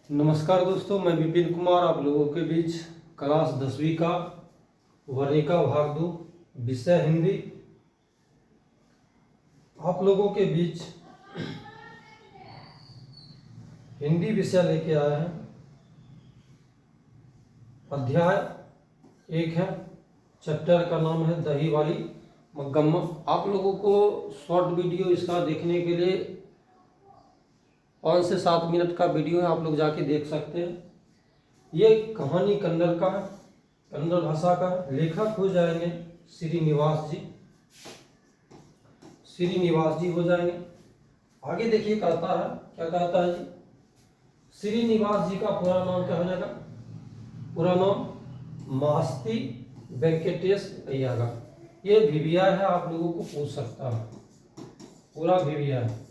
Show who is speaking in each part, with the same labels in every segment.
Speaker 1: नमस्कार दोस्तों, मैं विपिन कुमार आप लोगों के बीच क्लास 10वीं का वर्णिका भाग 2 विषय हिंदी आप लोगों के बीच हिंदी विषय लेके आए हैं। अध्याय 1 है, चैप्टर का नाम है दही वाली मग्गम्मा। आप लोगों को शॉर्ट वीडियो इसका देखने के लिए 5 से 7 मिनट का वीडियो है, आप लोग जाके देख सकते हैं। ये कहानी कन्नड़ का है, कन्नड़ भाषा का है। लेखक हो जाएंगे श्रीनिवास जी, श्रीनिवास जी हो जाएंगे। आगे देखिए कहता है, क्या कहता है जी, श्रीनिवास जी का पूरा नाम क्या हो जाएगा? पूरा नाम मास्ती वेंकटेश अय्यर। ये भिविया है, आप लोगों को पूछ सकता है, पूरा भिविया है,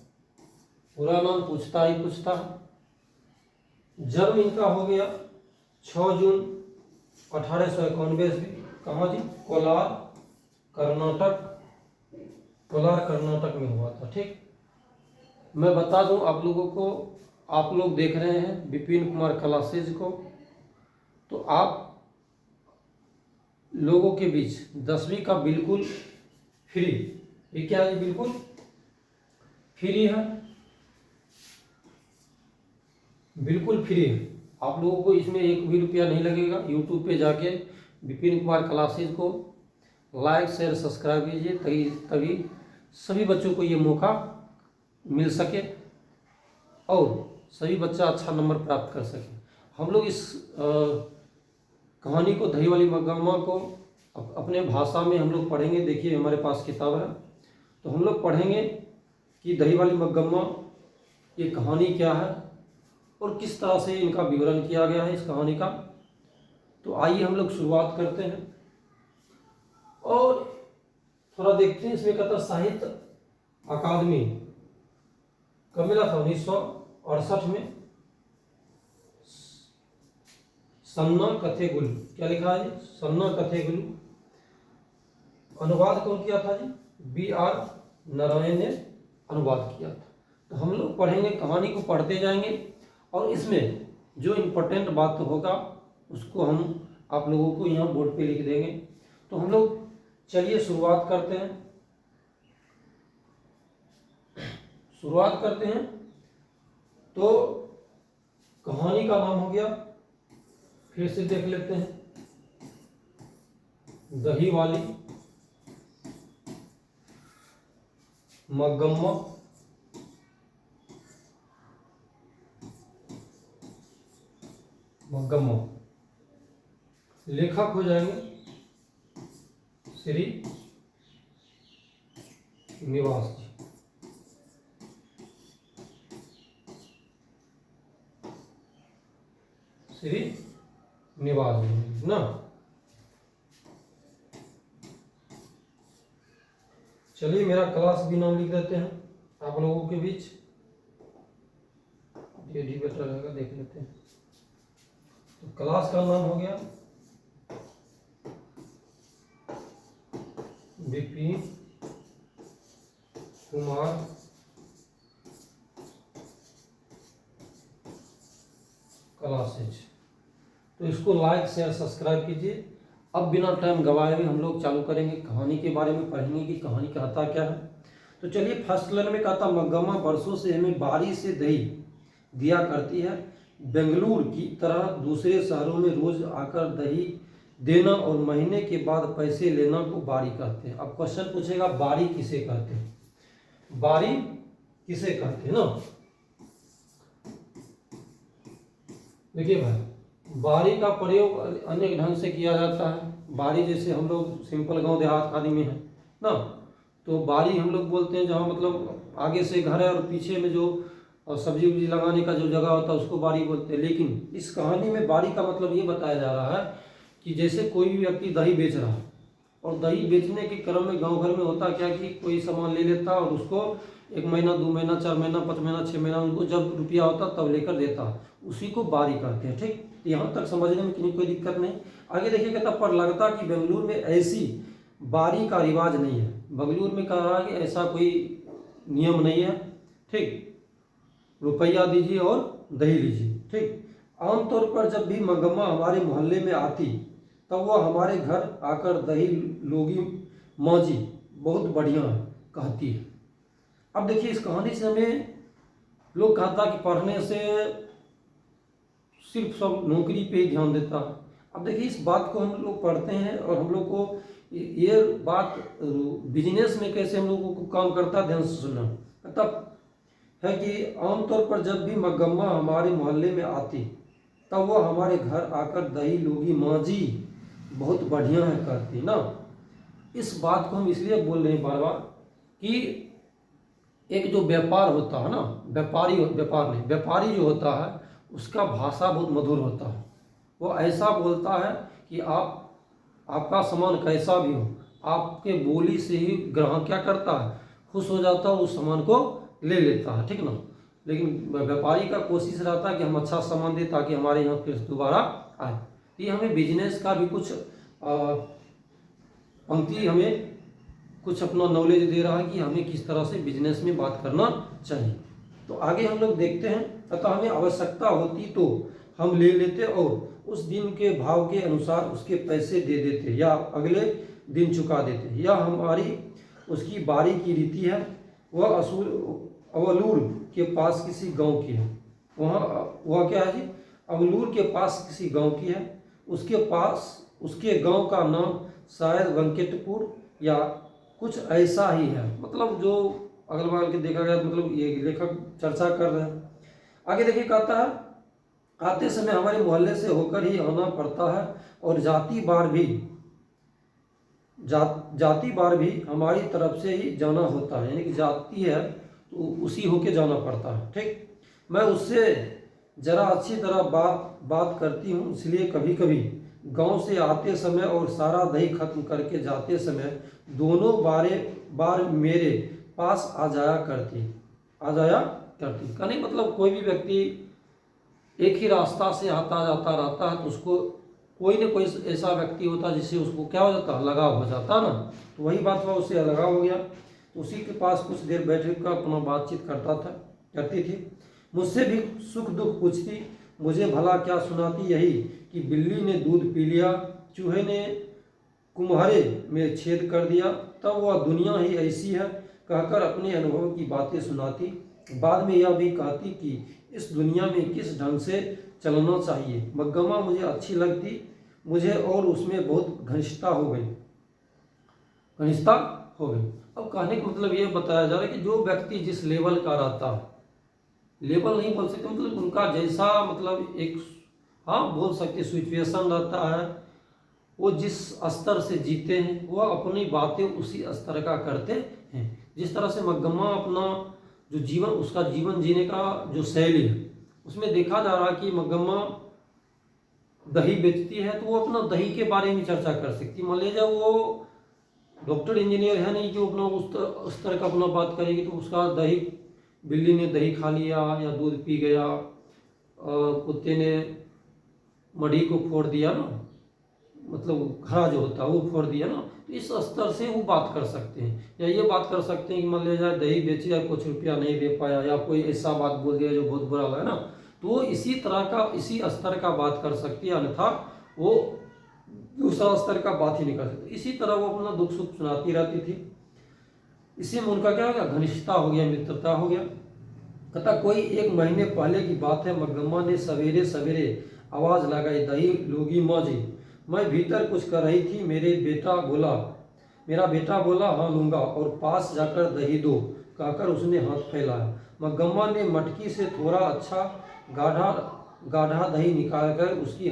Speaker 1: पूरा नाम पूछता ही पूछता है। जन्म इनका हो गया 6 जून 1891 ईस्वी। कहाँ जी? कोलार कर्नाटक, कोलार कर्नाटक में हुआ था। ठीक, मैं बता दूं आप लोगों को, आप लोग देख रहे हैं विपिन कुमार क्लासेज को, तो आप लोगों के बीच 10वीं का बिल्कुल फ्री, ये क्या है? बिल्कुल फ्री है, बिल्कुल फ्री है। आप लोगों को इसमें 1 भी रुपया नहीं लगेगा। यूट्यूब पे जाके विपिन कुमार क्लासेज को लाइक शेयर सब्सक्राइब कीजिए, तभी सभी बच्चों को ये मौका मिल सके और सभी बच्चा अच्छा नंबर प्राप्त कर सके। हम लोग इस कहानी को दही वाली मग्गम्मा को अपने भाषा में हम लोग पढ़ेंगे। देखिए हमारे पास किताब है, तो हम लोग पढ़ेंगे कि दही वाली मग्गम्मा ये कहानी क्या है और किस तरह से इनका विवरण किया गया है इस कहानी का। तो आइए हम लोग शुरुआत करते हैं और थोड़ा देखते हैं। इसमें कहता साहित्य अकादमी कब मिला था? 1968 में। सन्ना कथेगुलु, क्या लिखा है जी? सन्ना कथेगुलु। अनुवाद कौन किया था जी? B.R. नारायण ने अनुवाद किया था। तो हम लोग पढ़ेंगे, कहानी को पढ़ते जाएंगे और इसमें जो इम्पोर्टेंट बात होगा उसको हम आप लोगों को यहाँ बोर्ड पे लिख देंगे। तो हम लोग चलिए शुरुआत करते हैं, तो कहानी का नाम हो गया, फिर से देख लेते हैं, दही वाली मग्गम्मा। मग्गम्मा लेखक हो जाएंगे श्री निवास जी। श्री निवास जी ना। चलिए मेरा क्लास भी नाम लिख देते हैं आप लोगों के बीच, ये डी बेटर रहेगा, देख लेते हैं। तो क्लास का नाम हो गया विपिन कुमार क्लासेज। तो इसको लाइक शेयर सब्सक्राइब कीजिए। अब बिना टाइम गवाए हुए हम लोग चालू करेंगे, कहानी के बारे में पढ़ेंगे कि कहानी कहता क्या है। तो चलिए फर्स्ट लाइन में कहता मग्गम्मा वर्षों से हमें बारी से दही दिया करती है। बेंगलुरु की तरह दूसरे शहरों में रोज आकर दही देना और महीने के बाद पैसे लेना को बारी कहते हैं। अब क्वेश्चन पूछेगा बारी किसे कहते हैं? बारी किसे कहते हैं ना। देखिए भाई, बारी का प्रयोग अनेक ढंग से किया जाता है। बारी जैसे हम लोग सिंपल गांव देहात आदि में है ना, तो बारी हम लोग बोलते हैं जहाँ मतलब आगे से घर है और पीछे में जो सब्जी उब्जी लगाने का जो जगह होता है उसको बारी बोलते हैं। लेकिन इस कहानी में बारी का मतलब ये बताया जा रहा है कि जैसे कोई भी व्यक्ति दही बेच रहा है और दही बेचने के क्रम में गांव घर में होता क्या कि कोई सामान ले लेता और उसको 1 महीना 2 महीना 4 महीना 5 महीना 6 महीना उनको जब रुपया होता तब लेकर देता, उसी को बारी कहते हैं। ठीक, यहाँ तक समझने में कोई दिक्कत नहीं। आगे देखिए कहता पर लगता कि बेंगलुरु में ऐसी बारी का रिवाज नहीं है। बेंगलुरु में कह रहा है कि ऐसा कोई नियम नहीं है। ठीक, रुपया दीजिए और दही लीजिए। ठीक, आमतौर पर जब भी मंगम्मा हमारे मोहल्ले में आती तब वह हमारे घर आकर दही लोगी मौजी बहुत बढ़िया कहती है। अब देखिए इस कहानी से हमें लोग कहता कि पढ़ने से सिर्फ सब नौकरी पे ही ध्यान देता है। अब देखिए इस बात को हम लोग पढ़ते हैं और हम लोग को ये बात बिजनेस में कैसे हम लोगों को काम करता है ध्यान से सुनना। तब है कि आमतौर पर जब भी मंगम्मा हमारे मोहल्ले में आती तब वह हमारे घर आकर दही लोगी माँ जी बहुत बढ़िया है कहती ना। इस बात को हम इसलिए बोल रहे हैं बार बार कि एक जो व्यापार होता है ना, व्यापारी जो होता है उसका भाषा बहुत मधुर होता है। वो ऐसा बोलता है कि आपका सामान कैसा भी हो, आपके बोली से ही ग्राहक क्या करता है, खुश हो जाता है, उस सामान को ले लेता है, ठीक ना। लेकिन व्यापारी का कोशिश रहता है कि हम अच्छा सामान दें ताकि हमारे यहाँ फिर दोबारा आए। ये हमें बिजनेस का भी कुछ पंक्ति हमें कुछ अपना नॉलेज दे रहा है कि हमें किस तरह से बिजनेस में बात करना चाहिए। तो आगे हम लोग देखते हैं। अतः हमें आवश्यकता होती तो हम ले लेते और उस दिन के भाव के अनुसार उसके पैसे दे देते या अगले दिन चुका देते। यह हमारी उसकी बारी की रीति है। वह अवलूर के पास किसी गांव की है। वह क्या है जी, अवलूर के पास किसी गांव की है। उसके गांव का नाम शायद वेंकटपुर या कुछ ऐसा ही है। मतलब जो अगल बगल के देखा गया, मतलब ये लेखक चर्चा कर रहे हैं। आगे देखिए कहता है, आते समय हमारे मोहल्ले से होकर ही आना पड़ता है और जाति बार भी हमारी तरफ से ही जाना होता है। यानी कि जाती है तो उसी होके जाना पड़ता है, ठीक। मैं उससे जरा अच्छी तरह बात करती हूँ, इसलिए कभी कभी गांव से आते समय और सारा दही खत्म करके जाते समय दोनों बार मेरे पास आ जाया करती। कहने मतलब कोई भी व्यक्ति एक ही रास्ता से आता जाता रहता है तो उसको कोई न कोई ऐसा व्यक्ति होता जिससे उसको क्या हो जाता, लगाव हो जाता ना। तो वही बात हुआ, उससे लगाव हो गया। तो उसी के पास कुछ देर बैठ कर अपना बातचीत करती थी। मुझसे भी सुख दुख पूछती, मुझे भला क्या सुनाती यही कि बिल्ली ने दूध पी लिया, चूहे ने कुम्हारे में छेद कर दिया, तब वह दुनिया ही ऐसी है कहकर अपने अनुभव की बातें सुनाती। बाद में यह भी कहती कि इस दुनिया में किस ढंग से चलना चाहिए। मंगम्मा मुझे अच्छी लगती, मुझे और उसमें बहुत घनिष्ठता हो गई। अब कहने का मतलब ये बताया जा रहा है कि जो व्यक्ति जिस लेवल का रहता है, लेवल नहीं बोल सकते, मतलब उनका जैसा मतलब एक बोल सकते सिचुएशन रहता है, वो जिस स्तर से जीते हैं वह अपनी बातें उसी स्तर का करते हैं। जिस तरह से मंगम्मा अपना जो जीवन, उसका जीवन जीने का जो शैली है, उसमें देखा जा रहा है कि मंगम्मा दही बेचती है तो वो अपना दही के बारे में चर्चा कर सकती है। मान लीजिए वो डॉक्टर इंजीनियर है नहीं कि वो अपना उस तरह का अपना बात करेगी, तो उसका दही, बिल्ली ने दही खा लिया या दूध पी गया, कुत्ते ने मढ़ी को फोड़ दिया ना, मतलब घड़ा जो होता है वो फोड़ दिया ना, तो इस स्तर से वो बात कर सकते हैं। या ये बात कर सकते हैं कि मान लिया जाए दही बेची या कुछ रुपया नहीं दे पाया या कोई ऐसा बात बोल दिया जो बहुत बुरा लगा ना, तो वो इसी तरह का, इसी स्तर का बात कर सकती है, अन्यथा वो दूसरा स्तर का बात ही नहीं कर सकती। इसी तरह वो अपना दुख सुख सुनाती रहती थी। इसी में उनका क्या हो गया, घनिष्ठता हो गया, मित्रता हो गया। तथा कोई 1 महीने पहले की बात है, मंगम्मा ने सवेरे सवेरे आवाज लगाई, दही लोगी माँ जी। मैं भीतर कुछ कर रही थी, मेरा बेटा बोला हाँ लूंगा, और पास जाकर दही दो कहकर उसने हाथ फैलाया। मंगम्मा ने मटकी से थोड़ा अच्छा गाढ़ा दही निकालकर उसकी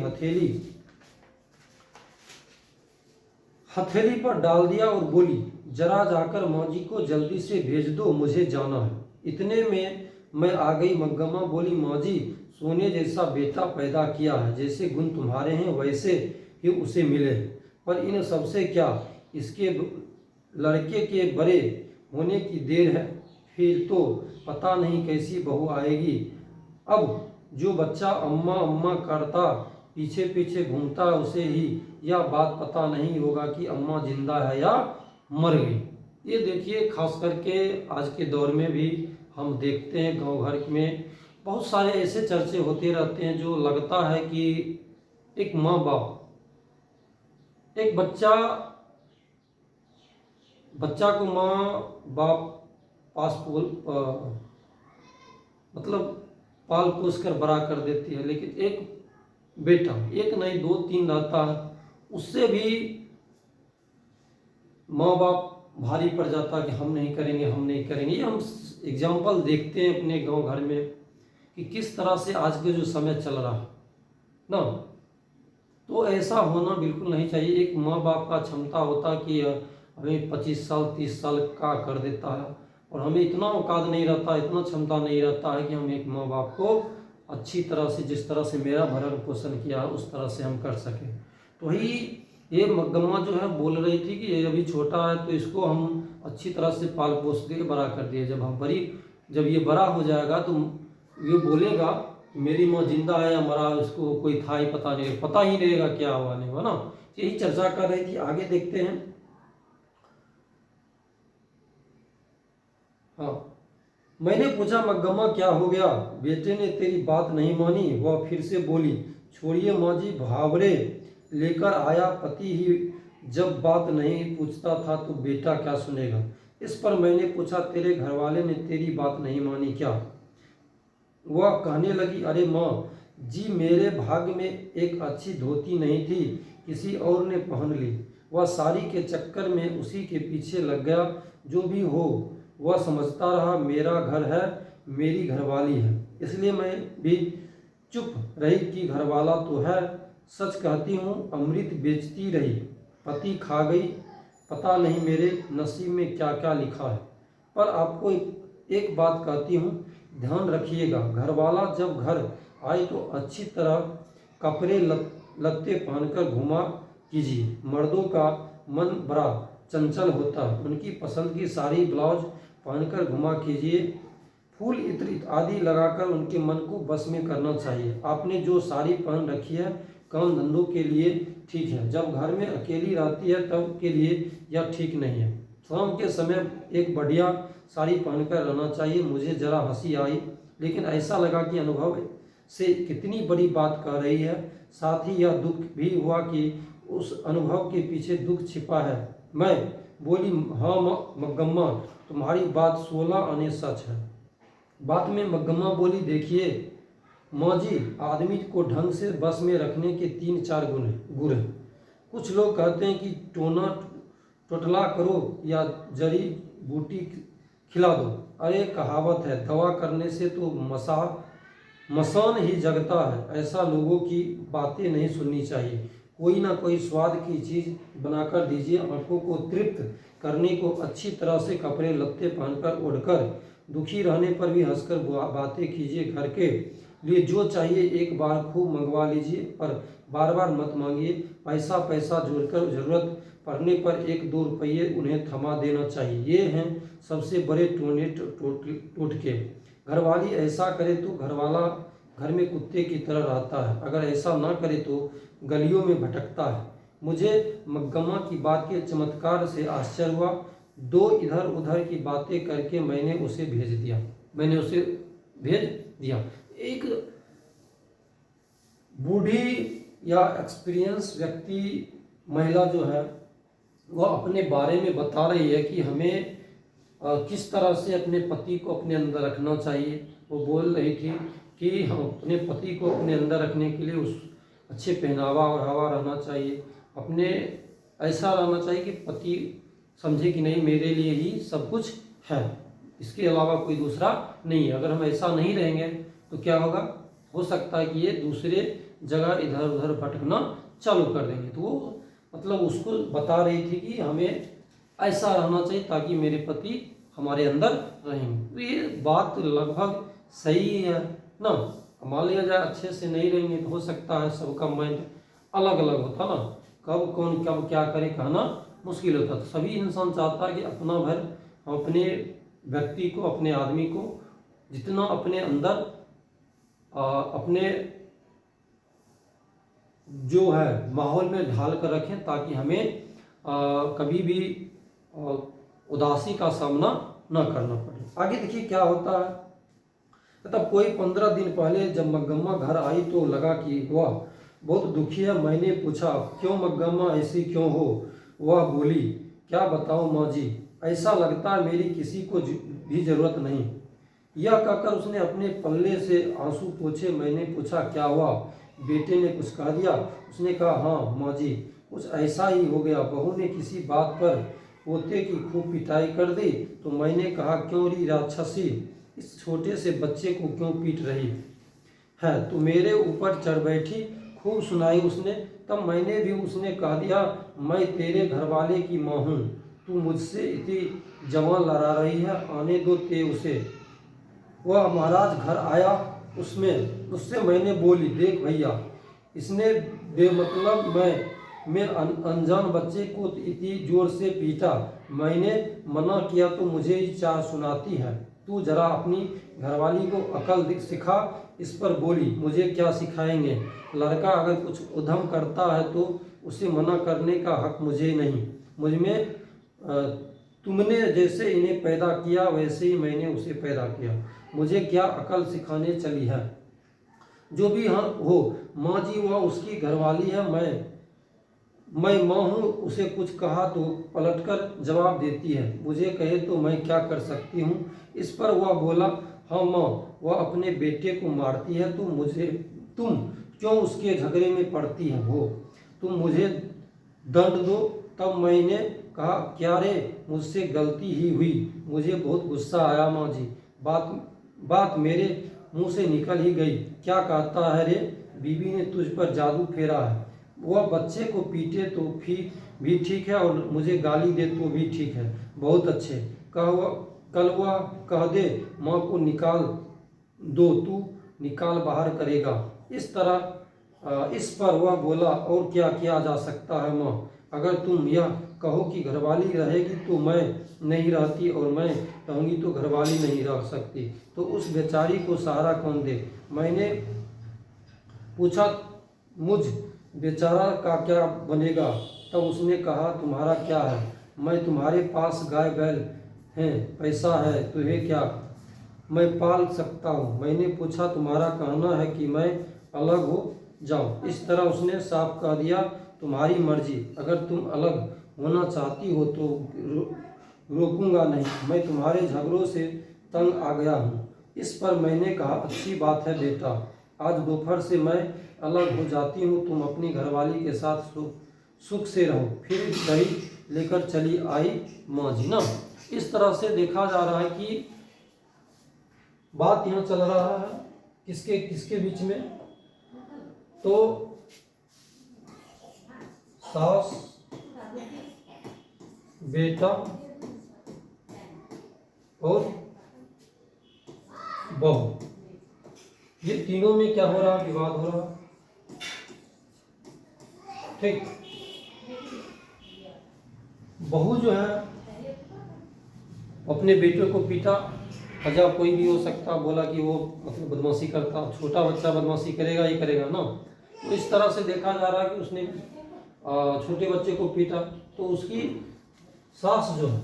Speaker 1: हथेली पर डाल दिया और बोली, जरा जाकर माँ जी को जल्दी से भेज दो, मुझे जाना है। इतने में मैं आ गई। मंगम्मा बोली, माँ जी, सोने जैसा बेटा पैदा किया है, जैसे गुण तुम्हारे हैं वैसे ही उसे मिले, पर इन सबसे क्या, इसके लड़के के बड़े होने की देर है, फिर तो पता नहीं कैसी बहू आएगी। अब जो बच्चा अम्मा अम्मा करता पीछे पीछे घूमता, उसे ही यह बात पता नहीं होगा कि अम्मा जिंदा है या मर गई। ये देखिए, खास करके आज के दौर में भी हम देखते हैं गांव घर में बहुत सारे ऐसे चर्चे होते रहते हैं जो लगता है कि एक माँ बाप, एक बच्चा को माँ बाप मतलब पाल पोस कर बड़ा कर देती है, लेकिन एक बेटा, एक नहीं दो तीन रहता है, उससे भी माँ बाप भारी पड़ जाता है कि हम नहीं करेंगे, हम नहीं करेंगे। ये हम एग्जाम्पल देखते हैं अपने गांव घर में कि किस तरह से आज के जो समय चल रहा है ना, तो ऐसा होना बिल्कुल नहीं चाहिए। एक माँ बाप का क्षमता होता कि हमें 25 साल 30 साल का कर देता है, और हमें इतना औकात नहीं रहता, इतना क्षमता नहीं रहता है कि हम एक माँ बाप को अच्छी तरह से, जिस तरह से मेरा भरण पोषण किया है उस तरह से हम कर सकें। तो वही ये मग्गम्मा जो है बोल रही थी कि ये अभी छोटा है तो इसको हम अच्छी तरह से पाल पोस के बड़ा कर दिए। जब ये बड़ा हो जाएगा तो ये बोलेगा मेरी माँ जिंदा है या मरा है, उसको कोई था ही पता नहीं, पता ही नहीं रहेगा क्या हुआ नहीं हुआ ना। यही चर्चा कर रही थी, आगे देखते हैं। हाँ, मैंने पूछा मग्गम्मा क्या हो गया, बेटे ने तेरी बात नहीं मानी। वह फिर से बोली, छोड़िए माँ जी, भावरे लेकर आया पति ही जब बात नहीं पूछता था तो बेटा क्या सुनेगा। इस पर मैंने पूछा, तेरे घरवाले ने तेरी बात नहीं मानी क्या। वह कहने लगी, अरे माँ जी, मेरे भाग्य में एक अच्छी धोती नहीं थी, किसी और ने पहन ली। वह साड़ी के चक्कर में उसी के पीछे लग गया। जो भी हो, वह समझता रहा मेरा घर है, मेरी घरवाली है, इसलिए मैं भी चुप रही कि घरवाला तो है। सच कहती हूँ, अमृत बेचती रही, पति खा गई। पता नहीं मेरे नसीब में क्या क्या लिखा है। पर आपको एक बात कहती हूँ, ध्यान रखिएगा, घरवाला जब घर आए तो अच्छी तरह कपड़े लत्ते पहनकर घुमा कीजिए। मर्दों का मन बड़ा चंचल होता है, उनकी पसंद की साड़ी ब्लाउज पहनकर घुमा कीजिए। फूल इत्र आदि लगाकर उनके मन को बस में करना चाहिए। आपने जो साड़ी पहन रखी है काम धंधों के लिए ठीक है, जब घर में अकेली रहती है तब के लिए यह ठीक नहीं है। शाम के समय एक बढ़िया साड़ी पहनकर रहना चाहिए। मुझे जरा हंसी आई, लेकिन ऐसा लगा कि अनुभव से कितनी बड़ी बात कह रही है। साथ ही यह दुख भी हुआ कि उस अनुभव के पीछे दुख छिपा है। मैं बोली, हाँ मग्गम्मा, तुम्हारी बात 16 आने सच है। बाद में मग्गम्मा बोली, देखिए माँ जी, आदमी को ढंग से बस में रखने के 3-4 गुण हैं। कुछ लोग कहते हैं कि टोटला करो या जड़ी बूटी खिला दो। अरे कहावत है, दवा करने से तो मसान ही जगता है। ऐसा लोगों की बातें नहीं सुननी चाहिए। कोई ना कोई स्वाद की चीज़ बनाकर दीजिए। आंखों को तृप्त करने को अच्छी तरह से कपड़े लत्ते पहनकर ओढ़कर, दुखी रहने पर भी हंसकर बातें कीजिए। घर के लिए जो चाहिए एक बार खूब मंगवा लीजिए, पर बार बार मत मांगिए। पैसा जोड़कर जरूरत पड़ने पर 1-2 रुपये उन्हें थमा देना चाहिए। ये हैं सबसे बड़े टोटके। घरवाली ऐसा करे तो घरवाला घर में कुत्ते की तरह रहता है, अगर ऐसा ना करे तो गलियों में भटकता है। मुझे मग्गम्मा की बात के चमत्कार से आश्चर्य हुआ। 2 इधर उधर की बातें करके मैंने उसे भेज दिया। एक बूढ़ी या एक्सपीरियंस व्यक्ति महिला जो है वह अपने बारे में बता रही है कि हमें किस तरह से अपने पति को अपने अंदर रखना चाहिए। वो बोल रही थी कि हम अपने पति को अपने अंदर रखने के लिए उस अच्छे पहनावा और हवा रहना चाहिए, अपने ऐसा रहना चाहिए कि पति समझे कि नहीं मेरे लिए ही सब कुछ है, इसके अलावा कोई दूसरा नहीं है। अगर हम ऐसा नहीं रहेंगे तो क्या होगा, हो सकता है कि ये दूसरे जगह इधर उधर भटकना चालू कर देंगे। तो वो मतलब उसको बता रही थी कि हमें ऐसा रहना चाहिए ताकि मेरे पति हमारे अंदर रहेंगे। तो ये बात लगभग सही है ना। मान लिया जाए अच्छे से नहीं रहेंगे तो हो सकता है सबका माइंड अलग अलग होता ना, कब कौन कब क्या करे कहना मुश्किल होता। तो सभी इंसान चाहता है कि अपना भर हम अपने व्यक्ति को, अपने आदमी को जितना अपने अंदर अपने जो है माहौल में ढाल कर रखें ताकि हमें कभी भी उदासी का सामना न करना पड़े। आगे देखिए क्या होता है। तब कोई 15 दिन पहले जब मग्गम्मा घर आई तो लगा कि वह बहुत दुखी है। मैंने पूछा, क्यों मग्गम्मा, ऐसी क्यों हो? वह बोली, क्या बताऊं माँ जी, ऐसा लगता है मेरी किसी को भी जरूरत नहीं। यह कहकर उसने अपने पल्ले से आंसू पोंछे। मैंने पूछा, क्या हुआ? बेटे ने कुछ कह दिया? उसने कहा, हाँ माँ जी, कुछ ऐसा ही हो गया। बहू ने किसी बात पर पोते की खूब पिटाई कर दी तो मैंने कहा, क्यों री राक्षसी, इस छोटे से बच्चे को क्यों पीट रही है? तो मेरे ऊपर चढ़ बैठी, खूब सुनाई उसने। तब मैंने भी उसने कह दिया, मैं तेरे घरवाले की माँ हूँ, तू मुझसे इतनी जवान लड़ा रही है, आने दो ते उसे। वह महाराज घर आया, उससे मैंने बोली, देख भैया, इसने बेमतलब मैं अनजान बच्चे को इतनी जोर से पीटा। मैंने मना किया तो मुझे ही चार सुनाती है। तू जरा अपनी घरवाली को अकल सिखा। इस पर बोली, मुझे क्या सिखाएंगे? लड़का अगर कुछ उधम करता है तो उसे मना करने का हक मुझे नहीं। मुझमें तुमने जैसे इन्हें पैदा किया वैसे ही मैंने उसे पैदा किया। मुझे क्या अकल सिखाने चली है? जो भी हाँ हो माँ जी, वह उसकी घरवाली है, मैं माँ हूँ। उसे कुछ कहा तो पलटकर जवाब देती है, मुझे कहे तो मैं क्या कर सकती हूँ? इस पर वह बोला, हाँ माँ, वह अपने बेटे को मारती है, तुम क्यों उसके झगड़े में पड़ती है? हो तुम मुझे दंड दो। तब मैंने कहा, क्या रे, मुझसे गलती ही हुई, मुझे बहुत गुस्सा आया माँ जी। बात मेरे मुंह से निकल ही गई। क्या कहता है रे, बीबी ने तुझ पर जादू फेरा है। वह बच्चे को पीटे तो भी ठीक है और मुझे गाली दे तो भी ठीक है। बहुत अच्छे। कल वह कह दे, माँ को निकाल दो, तू निकाल बाहर करेगा। इस पर वह बोला, और क्या किया जा सकता है माँ? अगर तुम यह कहो कि घरवाली रहेगी तो मैं नहीं रहती, और मैं रहूँगी तो घरवाली नहीं रह सकती, तो उस बेचारी को सहारा कौन दे? मैंने पूछा, मुझ बेचारा का क्या बनेगा? तब उसने कहा, तुम्हारा क्या है? मैं तुम्हारे पास गाय बैल हैं, पैसा है, तुझे क्या, मैं पाल सकता हूँ। मैंने पूछा, तुम्हारा कहना है कि मैं अलग हो जाऊँ? इस तरह उसने साफ कह दिया, तुम्हारी मर्जी, अगर तुम अलग होना चाहती हो तो रोकूंगा नहीं, मैं तुम्हारे झगड़ों से तंग आ गया हूँ। इस पर मैंने कहा, अच्छी बात है बेटा, आज दोपहर से मैं अलग हो जाती हूँ, तुम अपनी घरवाली के साथ सुख से रहो। फिर दही लेकर चली आई माँ जी ना। इस तरह से देखा जा रहा है कि बात यहाँ चल रहा है किसके किसके बीच में? तो सास, बेटा और बहू, ये तीनों में क्या हो रहा? विवाद हो रहा। ठीक, बहू जो है अपने बेटे को पीटा, वजह कोई भी हो सकता, बोला कि वो मतलब बदमाशी करता, छोटा बच्चा बदमाशी करेगा ही करेगा ना। तो इस तरह से देखा जा रहा है कि उसने छोटे बच्चे को पीटा, तो उसकी सास जो है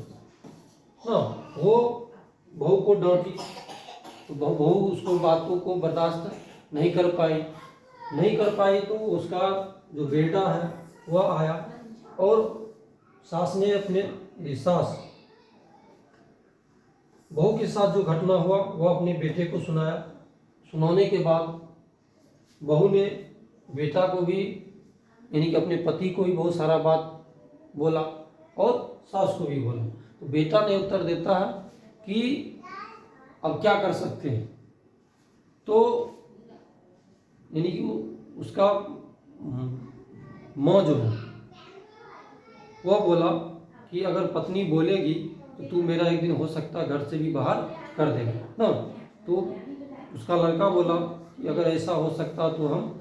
Speaker 1: ना, वो बहू को डांटी, तो बहू उसको बातों को बर्दाश्त नहीं कर पाई तो उसका जो बेटा है वह आया और सास ने बहू के साथ जो घटना हुआ वह अपने बेटे को सुनाया। सुनाने के बाद बहू ने बेटा को भी, यानी कि अपने पति को भी बहुत सारा बात बोला और सास को भी बोला। तो बेटा ने उत्तर देता है कि अब क्या कर सकते हैं। तो यानी कि उसका माँ जो है वह बोला कि अगर पत्नी बोलेगी तो तू मेरा एक दिन हो सकता घर से भी बाहर कर देगा ना। तो उसका लड़का बोला कि अगर ऐसा हो सकता तो हम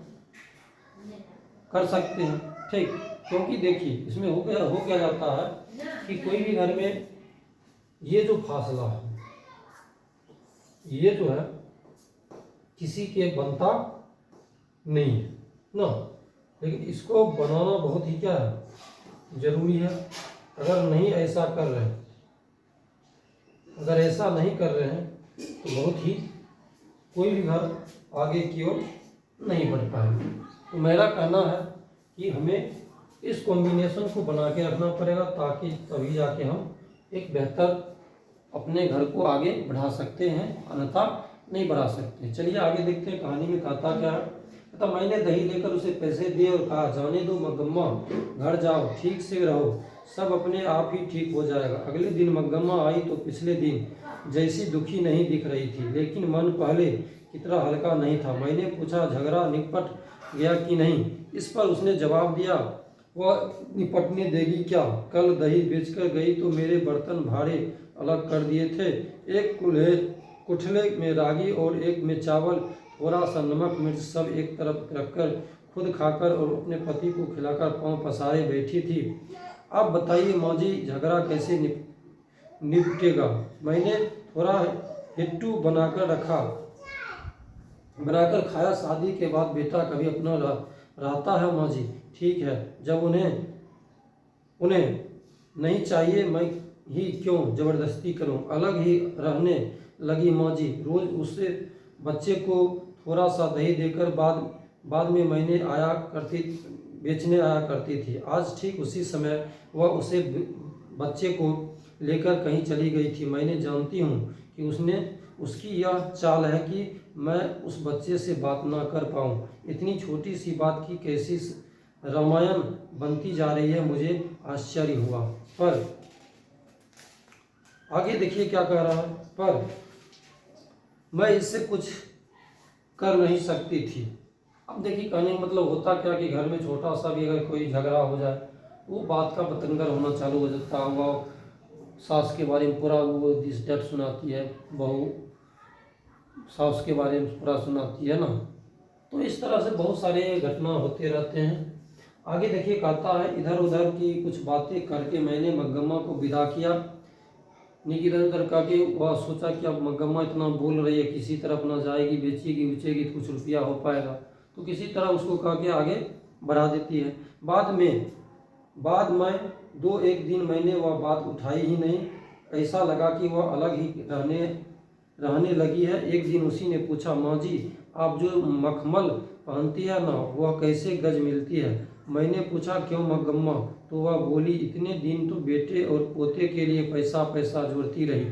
Speaker 1: कर सकते हैं, ठीक। क्योंकि देखिए इसमें हो क्या जाता है कि कोई भी घर में ये जो फासला है ये जो है किसी के बनता नहीं है ना, लेकिन इसको बनाना बहुत ही क्या है, जरूरी है। अगर ऐसा नहीं कर रहे हैं तो बहुत ही कोई भी घर आगे की ओर नहीं बढ़ पाएगा। तो मेरा कहना है कि हमें इस कॉम्बिनेशन को बना के रखना पड़ेगा, ताकि तभी जाके हम एक बेहतर अपने घर को आगे बढ़ा सकते हैं, अन्यथा नहीं बढ़ा सकते। चलिए आगे देखते हैं कहानी में कहता क्या है। कहता मैंने दही लेकर उसे पैसे दिए और कहा, जाने दो मग्गम्मा, घर जाओ, ठीक से रहो, सब अपने आप ही ठीक हो जाएगा। अगले दिन मग्गम्मा आई तो पिछले दिन जैसी दुखी नहीं दिख रही थी, लेकिन मन पहले की तरह हल्का नहीं था। मैंने पूछा, झगड़ा निपट गया कि नहीं? इस पर उसने जवाब दिया, वह निपटने देगी क्या? कल दही बेचकर गई तो मेरे बर्तन भाड़े अलग कर दिए थे, एक कुठले में रागी और एक में चावल, थोड़ा सा नमक मिर्च सब एक तरफ रखकर खुद खाकर और अपने पति को खिलाकर पाँव पसारे बैठी थी। अब बताइए माँ जी, झगड़ा कैसे निपटेगा? मैंने थोड़ा हिट्टू बनाकर खाया। शादी के बाद बेटा कभी अपना रहता है माँ जी, ठीक है, जब उन्हें नहीं चाहिए मैं ही क्यों जबरदस्ती करूं? अलग ही रहने लगी माँ जी, रोज उससे बच्चे को थोड़ा सा दही देकर बाद में बेचने आया करती थी। आज ठीक उसी समय वह उसे बच्चे को लेकर कहीं चली गई थी। मैंने जानती हूँ कि उसकी यह चाल है कि मैं उस बच्चे से बात ना कर पाऊँ। इतनी छोटी सी बात की कैसी रामायण बनती जा रही है, मुझे आश्चर्य हुआ। पर आगे देखिए क्या कह रहा है, पर मैं इससे कुछ कर नहीं सकती थी। अब देखिए कहने का मतलब होता क्या कि घर में छोटा सा भी अगर कोई झगड़ा हो जाए, वो बात का बतंगर होना चालू हो जाता है। वो सास के बारे में पूरा वो दिस डेट सुनाती है, बहू सास के बारे में पूरा सुनाती है ना। तो इस तरह से बहुत सारे घटना होते रहते हैं। आगे देखिए कहता है, इधर उधर की कुछ बातें करके मैंने मग्गम्मा को विदा किया। इधर उधर करके वह सोचा कि अब मग्गम्मा इतना बोल रही है, किसी तरह अपना जाएगी, बेचेगी उचेगी तो कुछ रुपया हो पाएगा, तो किसी तरह उसको कह के आगे बढ़ा देती है। बाद में दो एक दिन मैंने वह बात उठाई ही नहीं। ऐसा लगा कि वह अलग ही रहने लगी है। एक दिन उसी ने पूछा, माँ जी आप जो मखमल पहनती है ना, वह कैसे गज मिलती है? मैंने पूछा, क्यों मग्गम्मा? तो वह बोली, इतने दिन तो बेटे और पोते के लिए पैसा जोड़ती रही,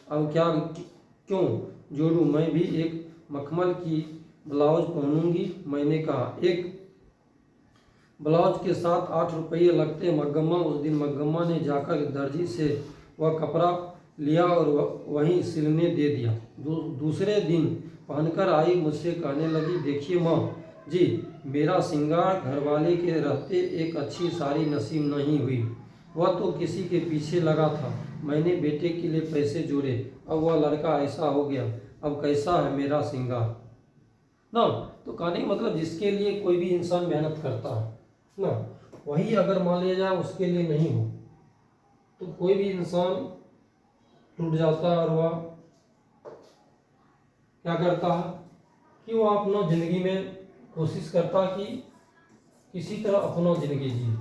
Speaker 1: अब क्या क्यों जोड़ूं? मैं भी एक मखमल की ब्लाउज पहनूंगी। मैंने कहा, एक ब्लाउज के साथ 8 रुपये लगते मग्गम्मा। उस दिन मग्गम्मा ने जाकर दर्जी से वह कपड़ा लिया और वहीं सिलने दे दिया। दूसरे दिन पहनकर आई, मुझसे कहने लगी, देखिए माँ जी, मेरा सिंगार घरवाले के रहते एक अच्छी साड़ी नसीब नहीं हुई, वह तो किसी के पीछे लगा था। मैंने बेटे के लिए पैसे जोड़े, अब वह लड़का ऐसा हो गया, अब कैसा है मेरा सिंगार ना। तो कहने का मतलब जिसके लिए कोई भी इंसान मेहनत करता है ना, वही अगर मान लिया जाए उसके लिए नहीं हो, तो कोई भी इंसान टूट जाता है। और वह क्या करता है कि वह अपना जिंदगी में कोशिश करता कि किसी तरह अपना जिंदगी जिए,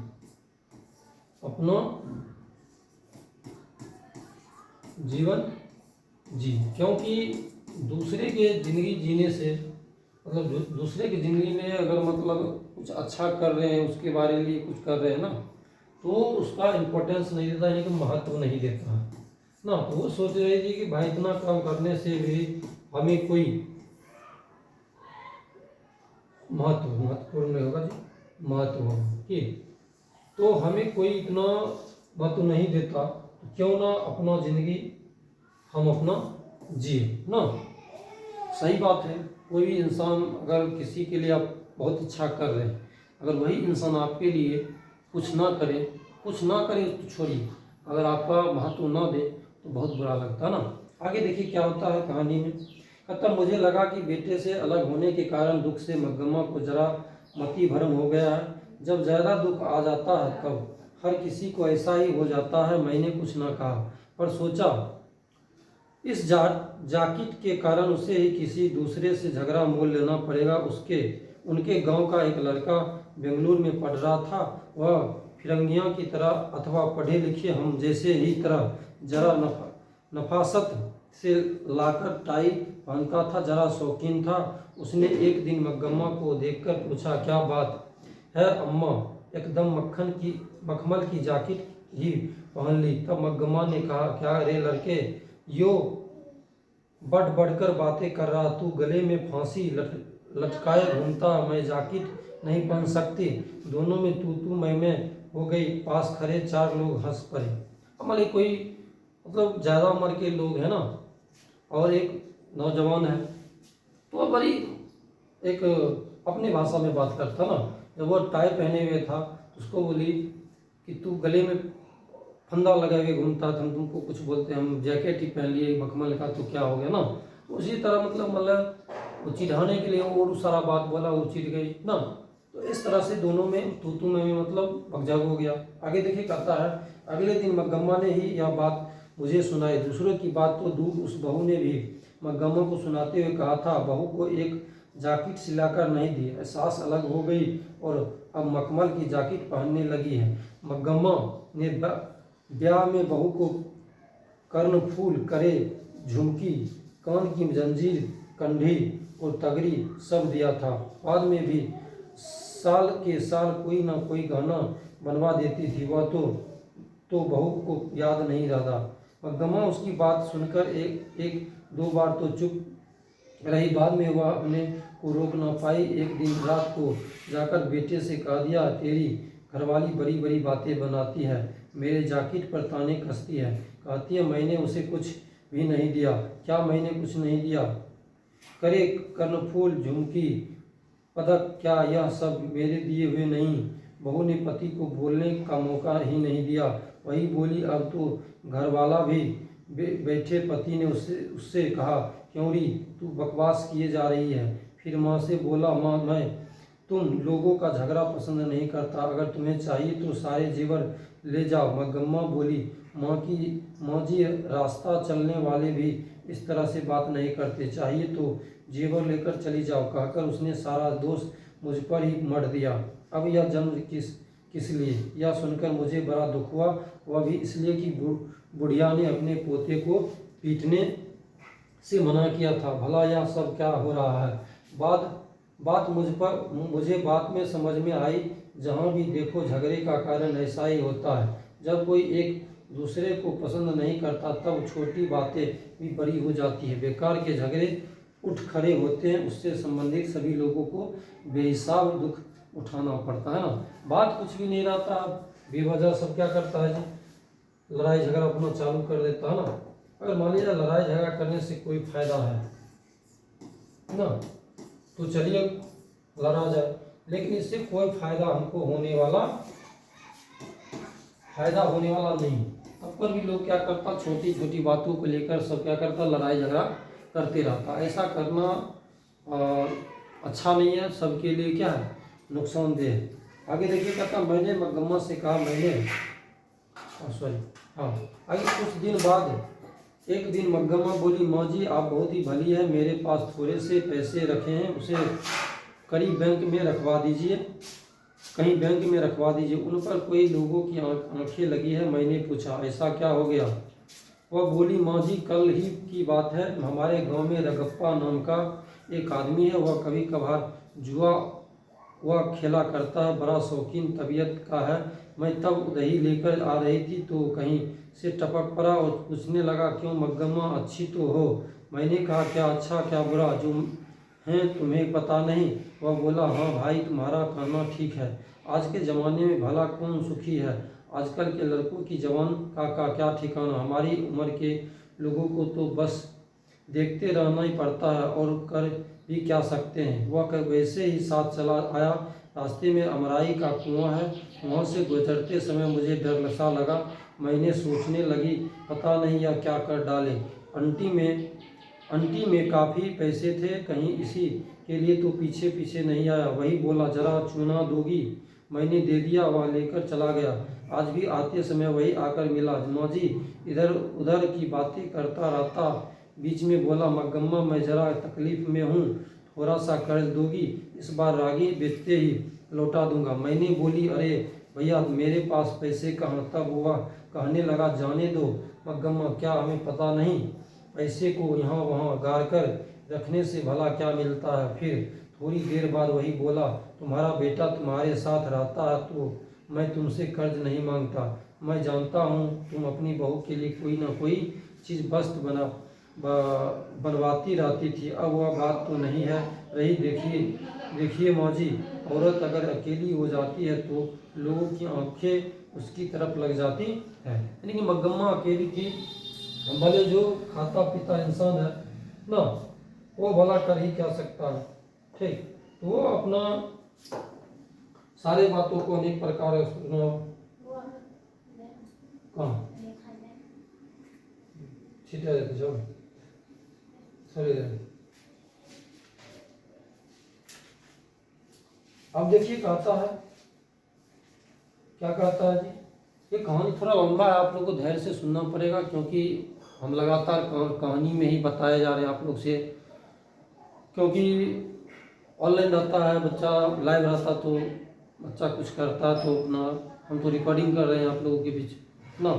Speaker 1: अपना जीवन जी, क्योंकि दूसरे के जिंदगी जीने से मतलब दूसरे की ज़िंदगी में अगर मतलब कुछ अच्छा कर रहे हैं, उसके बारे में कुछ कर रहे हैं ना, तो उसका इम्पोर्टेंस नहीं देता, यानी कि महत्व नहीं देता है ना। तो वो सोच रही थी कि भाई इतना काम करने से भी हमें कोई महत्वपूर्ण नहीं होगा जी, महत्व होगा कि तो हमें कोई इतना महत्व नहीं देता, तो क्यों ना अपना ज़िंदगी हम अपना जिए ना। सही बात है, कोई भी इंसान अगर किसी के लिए आप बहुत अच्छा कर रहे हैं, अगर वही इंसान आपके लिए कुछ ना करे तो छोड़िए, अगर आपका महत्व ना दे तो बहुत बुरा लगता है ना। आगे देखिए क्या होता है कहानी में। तब मुझे लगा कि बेटे से अलग होने के कारण दुख से मग्गम्मा को जरा मति भ्रम हो गया है। जब ज़्यादा दुख आ जाता है तब हर किसी को ऐसा ही हो जाता है। मैंने कुछ ना कहा, पर सोचा इस जाकिट के कारण उसे ही किसी दूसरे से झगड़ा मोल लेना पड़ेगा। उनके गांव का एक लड़का बेंगलुरु में पढ़ रहा था। वह फिरंगियों की तरह अथवा पढ़े लिखे हम जैसे ही तरह जरा नफासत से लाकर टाई पहनता था, जरा शौकीन था। उसने एक दिन मग्गम्मा को देखकर पूछा, क्या बात है अम्मा, एकदम मखमल की जैकेट ही पहन ली। तब मग्गम्मा ने कहा, क्या रे लड़के, यो बढ़ बढ़कर बातें कर रहा, तू गले में फांसी लटकाए घूमता, मैं जैकेट नहीं पहन सकती। दोनों में तू मैं हो गई। पास खड़े 4 लोग हंस पड़े। हमारे कोई मतलब ज़्यादा उम्र के लोग हैं ना, और एक नौजवान है, तो वह बड़ी एक अपनी भाषा में बात करता ना। जब वो टाई पहने हुए था, उसको बोली कि तू गले में फंदा लगाए हुए घूमता था, हम तुमको कुछ बोलते, हम जैकेट ही पहन लिए मखमल का, तो क्या हो गया ना। तो उसी तरह मतलब वो चिढ़ाने के लिए और सारा बात बोला, वो चिढ़ गई ना। तो इस तरह से दोनों में तू में मतलब भगझग हो गया। आगे देखिए कहता है, अगले दिन मग्गम्मा ने ही यह बात मुझे सुनाई। दूसरों की बात तो दूर, उस बहू ने भी मग्गम्मा को सुनाते हुए कहा था, बहू को एक जैकेट सिलाकर नहीं दी, एहसास अलग हो गई और अब मखमल की जैकेट पहनने लगी है। मग्गम्मा ने ब्याह में बहू को कर्णफूल, करे, झुमकी, कान की जंजीर, कंठी और तगड़ी सब दिया था। बाद में भी साल के साल कोई ना कोई गहना बनवा देती थी। वह तो बहू को याद नहीं रहा। मग्गम्मा उसकी बात सुनकर एक दो बार तो चुप रही। बाद में वह अपने को रोक ना पाई। एक दिन रात को जाकर बेटे से कह दिया, तेरी घरवाली बड़ी बड़ी बातें बनाती है, मेरे जैकेट पर ताने कसती है, कहती है मैंने उसे कुछ भी नहीं दिया। क्या मैंने कुछ नहीं दिया? करे, कर्णफूल, झुमकी, पदक, क्या यह सब मेरे दिए हुए नहीं? बहू ने पति को बोलने का मौका ही नहीं दिया। वही बोली, अब तो घरवाला भी बैठे। पति ने उससे कहा, क्यों री, तू बकवास किए जा रही है। फिर माँ से बोला, माँ मैं तुम लोगों का झगड़ा पसंद नहीं करता, अगर तुम्हें चाहिए तो सारे जेवर ले जाओ। मग्गम्मा बोली, माँ जी, रास्ता चलने वाले भी इस तरह से बात नहीं करते, चाहिए तो जेवर लेकर चली जाओ। कहकर उसने सारा दोष मुझ पर ही मढ़ दिया। अब यह जन्म किस लिए? यह सुनकर मुझे बड़ा दुख हुआ, वह भी इसलिए कि बुढ़िया ने अपने पोते को पीटने से मना किया था। भला यह सब क्या हो रहा है? बात मुझे बात में समझ में आई, जहाँ भी देखो झगड़े का कारण ऐसा ही होता है। जब कोई एक दूसरे को पसंद नहीं करता, तब छोटी बातें भी बड़ी हो जाती है, बेकार के झगड़े उठ खड़े होते हैं, उससे संबंधित सभी लोगों को बेहिसाब दुख उठाना पड़ता है ना। बात कुछ भी नहीं रहता, बेवजह सब क्या करता है जी, लड़ाई झगड़ा अपना चालू कर देता है ना। अगर मान लीजिए लड़ाई झगड़ा करने से कोई फायदा है ना, तो चलिए लड़ा जाए, लेकिन इससे कोई फायदा हमको होने वाला नहीं। तब पर भी लोग क्या करता, छोटी छोटी बातों को लेकर सब क्या करता, लड़ाई झगड़ा करते रहता। ऐसा करना अच्छा नहीं है, सबके लिए क्या है, नुकसानदेह है। आगे देखिए कहता, मैंने मग्गम्मा से कहा, आगे कुछ दिन बाद एक दिन मग्गम्मा बोली, माँ जी आप बहुत ही भली है, मेरे पास थोड़े से पैसे रखे हैं, उसे कहीं बैंक में रखवा दीजिए। उन पर कोई लोगों की आंखें लगी है। मैंने पूछा, ऐसा क्या हो गया? वह बोली, माँ जी कल ही की बात है, हमारे गांव में रगप्पा नाम का एक आदमी है, वह कभी कभार जुआ वह खेला करता है, बड़ा शौकीन तबीयत का है। मैं तब दही लेकर आ रही थी तो कहीं से टपक पड़ा और पूछने लगा, क्यों मग्गम्मा अच्छी तो हो? मैंने कहा, क्या अच्छा क्या बुरा, जो हैं तुम्हें पता नहीं? वह बोला, हाँ भाई तुम्हारा कहना ठीक है, आज के ज़माने में भला कौन सुखी है? आजकल के लड़कों की जवान का क्या ठिकाना, हमारी उम्र के लोगों को तो बस देखते रहना ही पड़ता है और कर भी क्या सकते हैं। वह वैसे ही साथ चला आया। रास्ते में अमराई का कुआं है, वहाँ से गुजरते समय मुझे डर सा लगा। मैंने सोचने लगी, पता नहीं यह क्या कर डाले। अंटी में काफ़ी पैसे थे, कहीं इसी के लिए तो पीछे पीछे नहीं आया। वही बोला, जरा चूना दोगी? मैंने दे दिया, वह लेकर चला गया। आज भी आते समय वही आकर मिला। माँ जी इधर उधर की बातें करता रहता, बीच में बोला, मग्गम्मा मैं जरा तकलीफ में हूँ, थोड़ा सा कर्ज दोगी? इस बार रागी बेचते ही लौटा दूंगा। मैंने बोली, अरे भैया मेरे पास पैसे कहाँ? तब वह कहने लगा, जाने दो मग्गम्मा, क्या हमें पता नहीं, पैसे को यहाँ वहाँ गाड़ कर रखने से भला क्या मिलता है। फिर थोड़ी देर बाद वही बोला, तुम्हारा बेटा तुम्हारे साथ रहता है तो मैं तुमसे कर्ज नहीं मांगता। मैं जानता हूँ तुम अपनी बहू के लिए कोई ना कोई चीज़ वस्त्र बनवाती रहती थी। अब वह बात तो नहीं है रही। देखिए मौजी, औरत अगर अकेली हो जाती है तो लोगों की आंखें उसकी तरफ लग जाती है। यानी कि मग्गम्मा अकेली थी, भले जो खाता पीता इंसान है ना, वो भला कर ही क्या सकता है। ठीक, तो वो अपना सारे बातों को अनेक प्रकार कहाँ छिटा देते जाओ सही है। अब देखिए कहता है, क्या कहता है जी। ये कहानी थोड़ा लंबा है, आप लोग को धैर्य से सुनना पड़ेगा, क्योंकि हम लगातार कहानी में ही बताए जा रहे हैं आप लोग से। क्योंकि ऑनलाइन रहता है बच्चा, लाइव रहता तो बच्चा कुछ करता तो अपना, हम तो रिकॉर्डिंग कर रहे हैं आप लोगों के बीच ना।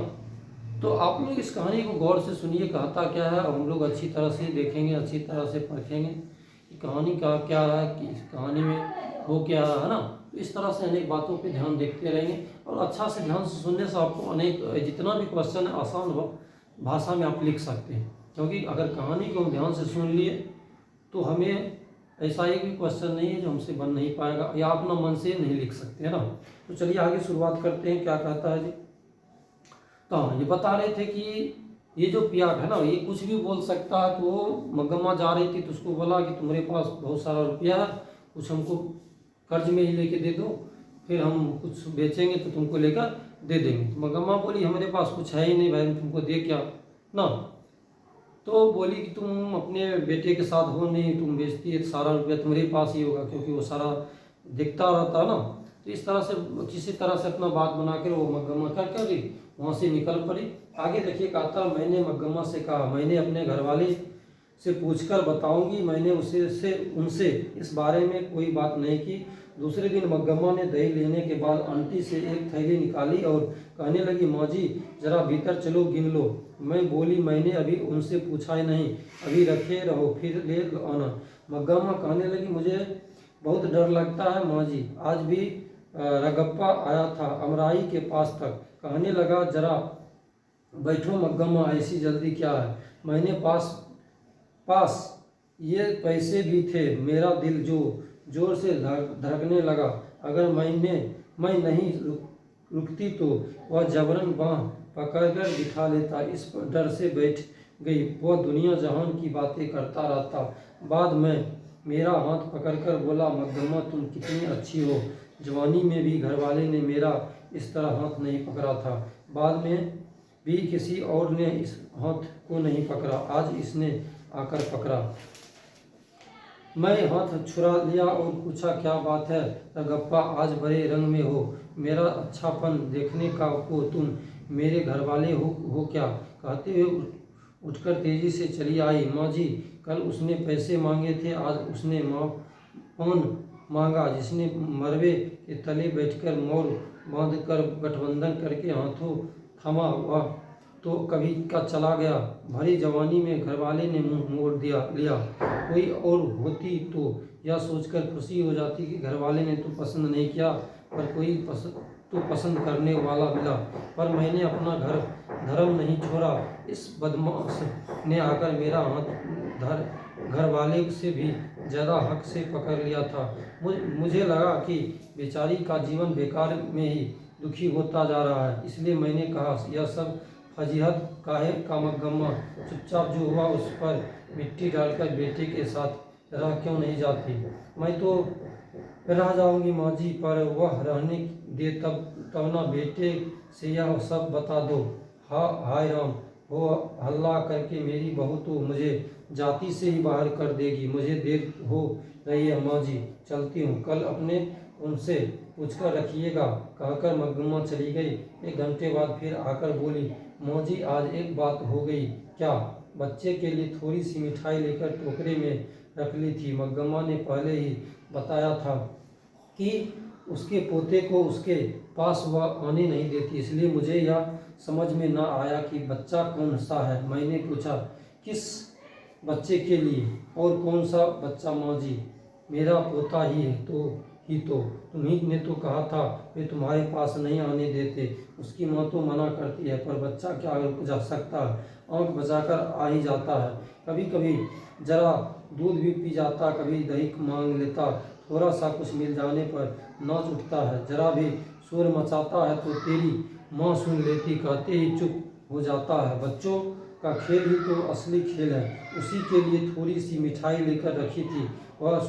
Speaker 1: तो आप लोग इस कहानी को गौर से सुनिए, कहता क्या है, और हम लोग अच्छी तरह से देखेंगे, अच्छी तरह से परखेंगे कि कहानी का क्या रहा है, कि इस कहानी में हो क्या रहा है ना। तो इस तरह से अनेक बातों पे ध्यान देखते रहेंगे, और अच्छा से ध्यान से सुनने से आपको अनेक जितना भी क्वेश्चन है आसान भाषा में आप लिख सकते हैं। क्योंकि अगर कहानी को हम ध्यान से सुन लिए तो हमें ऐसा एक भी क्वेश्चन नहीं है जो हमसे बन नहीं पाएगा, या अपना मन से नहीं लिख सकते है ना। तो चलिए आगे शुरुआत करते हैं, क्या कहता है जी। तो हाँ, ये बता रहे थे कि ये जो पियाक है ना, ये कुछ भी बोल सकता है। तो वो मग्गम्मा जा रही थी तो उसको बोला कि तुम्हारे पास बहुत सारा रुपया है, कुछ हमको कर्ज में ही लेके दे दो, फिर हम कुछ बेचेंगे तो तुमको लेकर दे देंगे। तो मग्गम्मा बोली हमारे पास कुछ है ही नहीं भाई, तुमको दे क्या ना। तो बोली कि तुम अपने बेटे के साथ हो नहीं, तुम बेचती है सारा रुपया तुम्हारे पास ही होगा, क्योंकि वो सारा दिखता रहता है ना। तो इस तरह से किसी तरह से अपना बात बना कर वो मग्गम्मा क्या कर रही, वहाँ से निकल पड़ी। आगे देखिए कहता, मैंने मग्गम्मा से कहा, मैंने अपने घरवाले से पूछकर बताऊंगी, मैंने उनसे इस बारे में कोई बात नहीं की। दूसरे दिन मग्गम्मा ने दही लेने के बाद आंटी से एक थैली निकाली और कहने लगी, माँ जी जरा भीतर चलो गिन लो। मैं बोली, मैंने अभी उनसे पूछा ही नहीं, अभी रखे रहो फिर ले आना। मग्गम्मा कहने लगी, मुझे बहुत डर लगता है माँ जी, आज भी रगप्पा आया था अमराई के पास तक। कहने लगा, जरा बैठो मग्गम्मा, ऐसी जल्दी क्या है। मैंने पास ये पैसे भी थे, मेरा दिल जोर से धड़कने लगा। अगर मैं नहीं रुकती तो वह जबरन बाँह पकड़कर बिठा लेता। इस डर से बैठ गई। वह दुनिया जहान की बातें करता रहता। बाद में मेरा हाथ पकड़कर बोला, मग्गम्मा तुम कितनी अच्छी हो, जवानी में भी घरवाले ने मेरा इस तरह हाथ नहीं पकड़ा था, बाद में भी किसी और ने इस हाथ को नहीं पकड़ा, आज इसने आकर पकड़ा। मैं हाथ छुड़ा लिया और पूछा, क्या बात है रगप्पा, आज बड़े रंग में हो, मेरा अच्छापन देखने का को तुम मेरे घरवाले हो क्या। कहते हुए उठकर तेजी से चली आई। माँ जी कल उसने पैसे मांगे थे, आज उसने पान मांगा। जिसने मरवे के तले बैठकर मोर बांधकर गठबंधन करके हाथों थमा हुआ तो कभी का चला गया। भरी जवानी में घरवाले ने मुंह मोड़ लिया। कोई और होती तो यह सोचकर खुशी हो जाती कि घरवाले ने तो पसंद नहीं किया, पर कोई पसंद करने वाला मिला। पर मैंने अपना धर्म नहीं छोड़ा। इस बदमाश ने आकर मेरा हाथ घर वाले से भी ज़्यादा हक से पकड़ लिया था। मुझे लगा कि बेचारी का जीवन बेकार में ही दुखी होता जा रहा है, इसलिए मैंने कहा, यह सब फजीहत काहे का मग्गम्मा, चुपचाप जो हुआ उस पर मिट्टी डालकर बेटे के साथ रह क्यों नहीं जाती। मैं तो रह जाऊंगी माँ जी, पर वह रहने दे, तब ना बेटे से यह सब बता दो। हाय राम, वो हल्ला करके मेरी बहू तो मुझे जाति से ही बाहर कर देगी। मुझे देर हो रही है माँ जी, चलती हूँ, कल अपने उनसे पूछकर रखिएगा। कहकर मग्गम्मा चली गई। 1 घंटे बाद फिर आकर बोली, माँ जी आज एक बात हो गई। क्या। बच्चे के लिए थोड़ी सी मिठाई लेकर टोकरे में रख ली थी। मग्गम्मा ने पहले ही बताया था कि उसके पोते को उसके पास वह आने नहीं देती, इसलिए मुझे यह समझ में न आया कि बच्चा कौन सा है। मैंने पूछा, किस बच्चे के लिए। और कौन सा बच्चा माँ जी, मेरा पोता ही है तो तुम्ही ने तो कहा था वे तुम्हारे पास नहीं आने देते। उसकी माँ तो मना करती है, पर बच्चा क्या रुक जा सकता है, आँख बचाकर आ ही जाता है। कभी कभी जरा दूध भी पी जाता, कभी दही मांग लेता, थोड़ा सा कुछ मिल जाने पर नाच उठता है। जरा भी शोर मचाता है तो तेरी माँ सुन लेती, कहते ही चुप हो जाता है। बच्चों का खेल ही तो असली खेल है। उसी के लिए थोड़ी सी मिठाई लेकर रखी थी। वह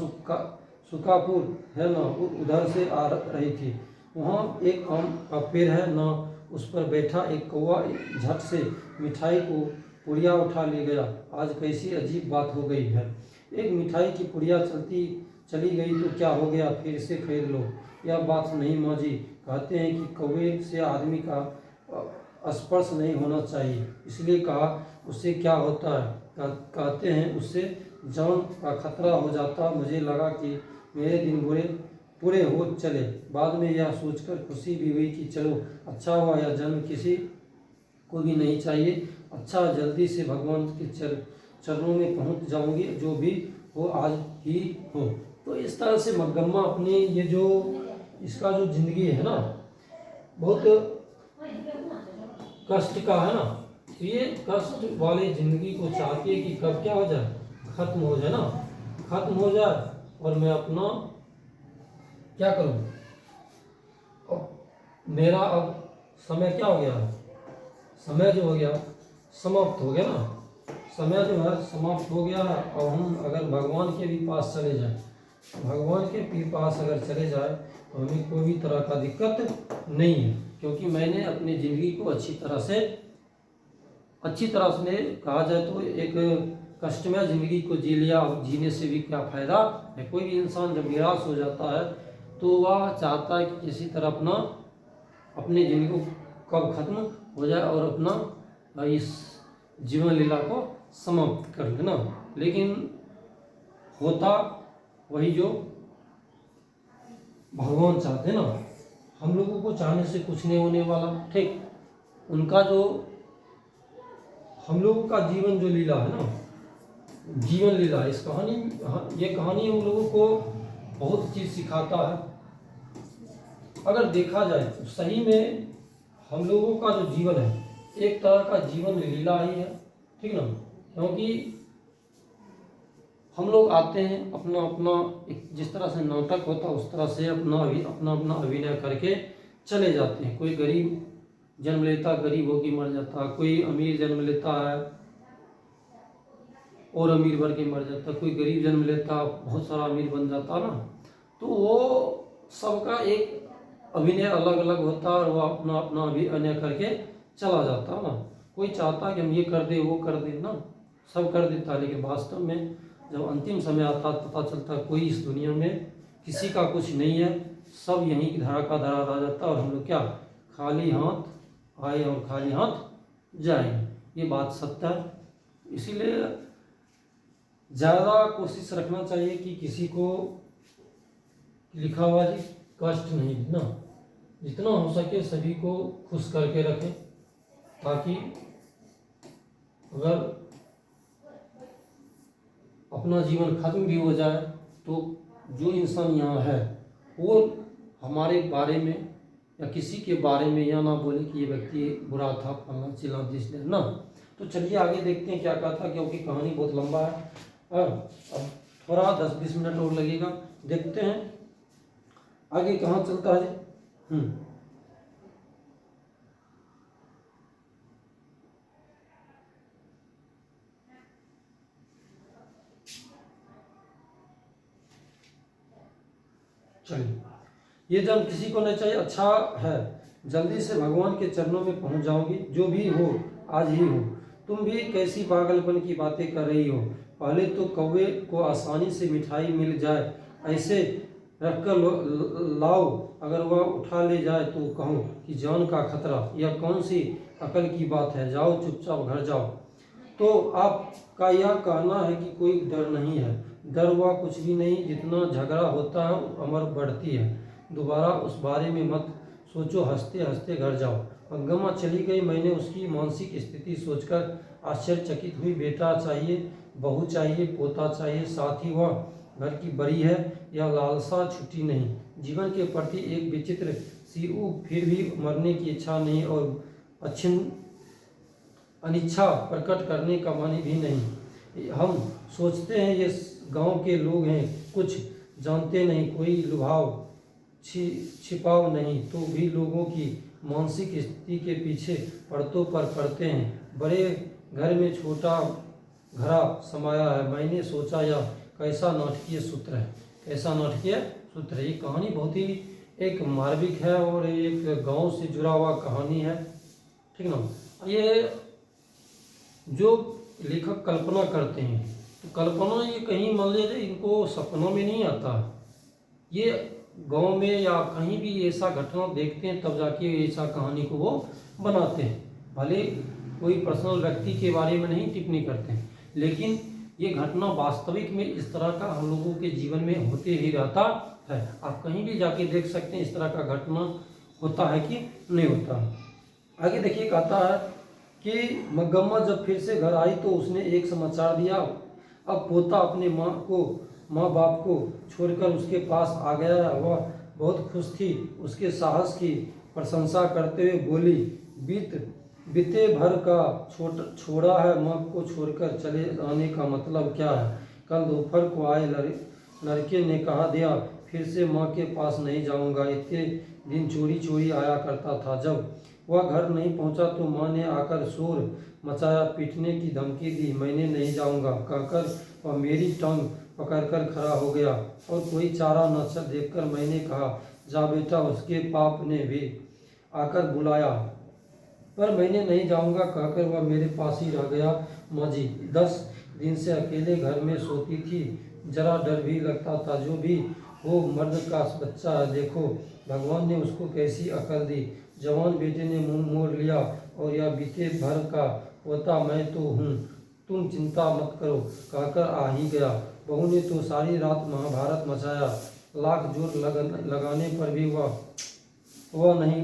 Speaker 1: सुकापुर है ना, उधर से आ रही थी। वहाँ एक आम का पेड़ है ना, उस पर बैठा एक कौवा झट से मिठाई को पुड़िया उठा ले गया। आज कैसी अजीब बात हो गई है, एक मिठाई की पुड़िया चली गई तो क्या हो गया, फिर से खरीद लो। यह बात नहीं माँ जी, कहते हैं कि कौवे से आदमी का स्पर्श नहीं होना चाहिए, इसलिए कहा। उससे क्या होता है, कहते हैं उससे जान का खतरा हो जाता। मुझे लगा कि मेरे दिन पूरे हो चले। बाद में यह सोचकर खुशी भी हुई कि चलो अच्छा हुआ, यह जन्म किसी को भी नहीं चाहिए। अच्छा, जल्दी से भगवान के चरणों में पहुंच जाऊंगी, जो भी हो आज ही हो। तो इस तरह से मकदमा अपने ये जो इसका जो जिंदगी है ना, बहुत कष्ट का है ना, तो ये कष्ट वाली जिंदगी को चाहती है कि कब क्या हो जाए, खत्म हो जाए ना, खत्म हो जाए और मैं अपना क्या करूं। अब मेरा अब समय क्या हो गया, समय जो हो गया समाप्त हो गया ना, समय जो है समाप्त हो गया। और हम अगर भगवान के भी पास चले जाएं, भगवान के भी पास अगर चले जाए तो हमें कोई भी तरह का दिक्कत नहीं है, क्योंकि मैंने अपनी ज़िंदगी को अच्छी तरह से कहा जाए तो एक कष्टमय ज़िंदगी को जी लिया। और जीने से भी क्या फ़ायदा है। कोई भी इंसान जब निराश हो जाता है तो वह चाहता है कि किसी तरह अपनी ज़िंदगी को कब खत्म हो जाए और अपना इस जीवन लीला को समाप्त कर लेना। लेकिन होता वही जो भगवान चाहते हैं ना, हम लोगों को चाहने से कुछ नहीं होने वाला। ठीक, उनका जो हम लोगों का जीवन जो लीला है ना, जीवन लीला, इस कहानी, ये कहानी हम लोगों को बहुत चीज़ सिखाता है। अगर देखा जाए तो सही में हम लोगों का जो जीवन है एक तरह का जीवन लीला ही है, ठीक ना। क्योंकि हम लोग आते हैं अपना अपना एक जिस तरह से नाटक होता है उस तरह से अपना अभिनय करके चले जाते हैं। कोई गरीब जन्म लेता, गरीब होकर मर जाता, कोई अमीर जन्म लेता है और अमीर बन के मर जाता, कोई गरीब जन्म लेता बहुत सारा अमीर बन जाता ना। तो वो सबका एक अभिनय अलग अलग होता और वो अपना अपना अभिनय करके चला जाता ना। कोई चाहता कि हम ये कर दे वो कर दे ना, सब कर देता, लेकिन वास्तव में जब अंतिम समय आता पता चलता कोई इस दुनिया में किसी का कुछ नहीं है, सब यहीं की धरा का धरा रह जाता और हम लोग क्या खाली हाथ आए और खाली हाथ जाएंगे। ये बात सत्य है। इसीलिए ज़्यादा कोशिश रखना चाहिए कि किसी को लिखा हुआ जी कष्ट नहीं देना, जितना हो सके सभी को खुश करके रखें, ताकि अगर अपना जीवन खत्म भी हो जाए तो जो इंसान यहाँ है वो हमारे बारे में या किसी के बारे में यह ना बोले कि ये व्यक्ति बुरा था, फलना चिल्ला इसलिए ना। तो चलिए आगे देखते हैं क्या कहा था, क्योंकि कहानी बहुत लंबा है। अब थोड़ा 10-20 मिनट और लगेगा, देखते हैं आगे कहाँ चलता है। चलिए, ये जन्म किसी को नहीं चाहिए, अच्छा है, जल्दी से भगवान के चरणों में पहुंच जाओगी, जो भी हो आज ही हो। तुम भी कैसी पागलपन की बातें कर रही हो। पहले तो कौवे को आसानी से मिठाई मिल जाए ऐसे रखकर लाओ, अगर वह उठा ले जाए तो कहो कि जान का खतरा। यह कौन सी अकल की बात है, जाओ चुपचाप घर जाओ। तो आपका यह कहना है कि कोई डर नहीं है। डर हुआ कुछ भी नहीं, जितना झगड़ा होता है उम्र बढ़ती है। दोबारा उस बारे में मत सोचो, हंसते हंसते घर जाओ। मंगम्मा चली गई। मैंने उसकी मानसिक स्थिति सोचकर आश्चर्यचकित हुई। बेटा चाहिए बहू चाहिए, पोता चाहिए, साथ ही वह घर की बड़ी है, यह लालसा छुट्टी नहीं। जीवन के प्रति एक विचित्र सी ऊब, फिर भी मरने की इच्छा नहीं और अच्छी अनिच्छा प्रकट करने का मन भी नहीं। हम सोचते हैं ये गांव के लोग हैं, कुछ जानते नहीं, कोई लुभाव छिपाव नहीं, तो भी लोगों की मानसिक स्थिति के पीछे परतों पर पड़ते हैं। बड़े घर में छोटा घड़ा समाया है। मैंने सोचा यह कैसा नाटकीय सूत्र है, कैसा नाटकीय सूत्र है। ये कहानी बहुत ही एक मार्मिक है और एक गांव से जुड़ा हुआ कहानी है, ठीक ना। ये जो लेखक कल्पना करते हैं, तो कल्पना ये कहीं मान लीजिए इनको सपनों में नहीं आता, ये गांव में या कहीं भी ऐसा घटना देखते हैं तब जाके ऐसा कहानी को वो बनाते हैं। भले कोई पर्सनल व्यक्ति के बारे में नहीं टिप्पणी करते हैं, लेकिन ये घटना वास्तविक में इस तरह का हम लोगों के जीवन में होते ही रहता है। आप कहीं भी जाके देख सकते हैं इस तरह का घटना होता है कि नहीं होता। आगे देखिए, कहता है कि मगम्मा जब फिर से घर आई तो उसने एक समाचार दिया। अब पोता अपने माँ बाप को छोड़कर उसके पास आ गया। वह बहुत खुश थी। उसके साहस की प्रशंसा करते हुए बोली, बीते भर का छोड़ा है, माँ को छोड़कर चले आने का मतलब क्या है? कल दोपहर को आए लड़के ने कहा दिया, फिर से माँ के पास नहीं जाऊंगा। इतने दिन चोरी चोरी आया करता था। जब वह घर नहीं पहुंचा तो माँ ने आकर शोर मचाया, पीटने की धमकी दी। मैंने नहीं जाऊंगा कहकर वह मेरी टांग पकड़कर खड़ा हो गया और कोई चारा न देखकर मैंने कहा, जा बेटा। उसके बाप ने भी आकर बुलाया, पर मैंने नहीं जाऊंगा कहकर वह मेरे पास ही रह गया। माँ जी 10 दिन से अकेले घर में सोती थी, जरा डर भी लगता था। जो भी हो, मर्द का बच्चा है, देखो भगवान ने उसको कैसी अकल दी। जवान बेटे ने मुंह मोड़ लिया, और यह बीते भर का पोता मैं तो हूँ, तुम चिंता मत करो कहकर आ ही गया। बहू ने तो सारी रात महाभारत मचाया, लाख जोर लगाने पर भी वह नहीं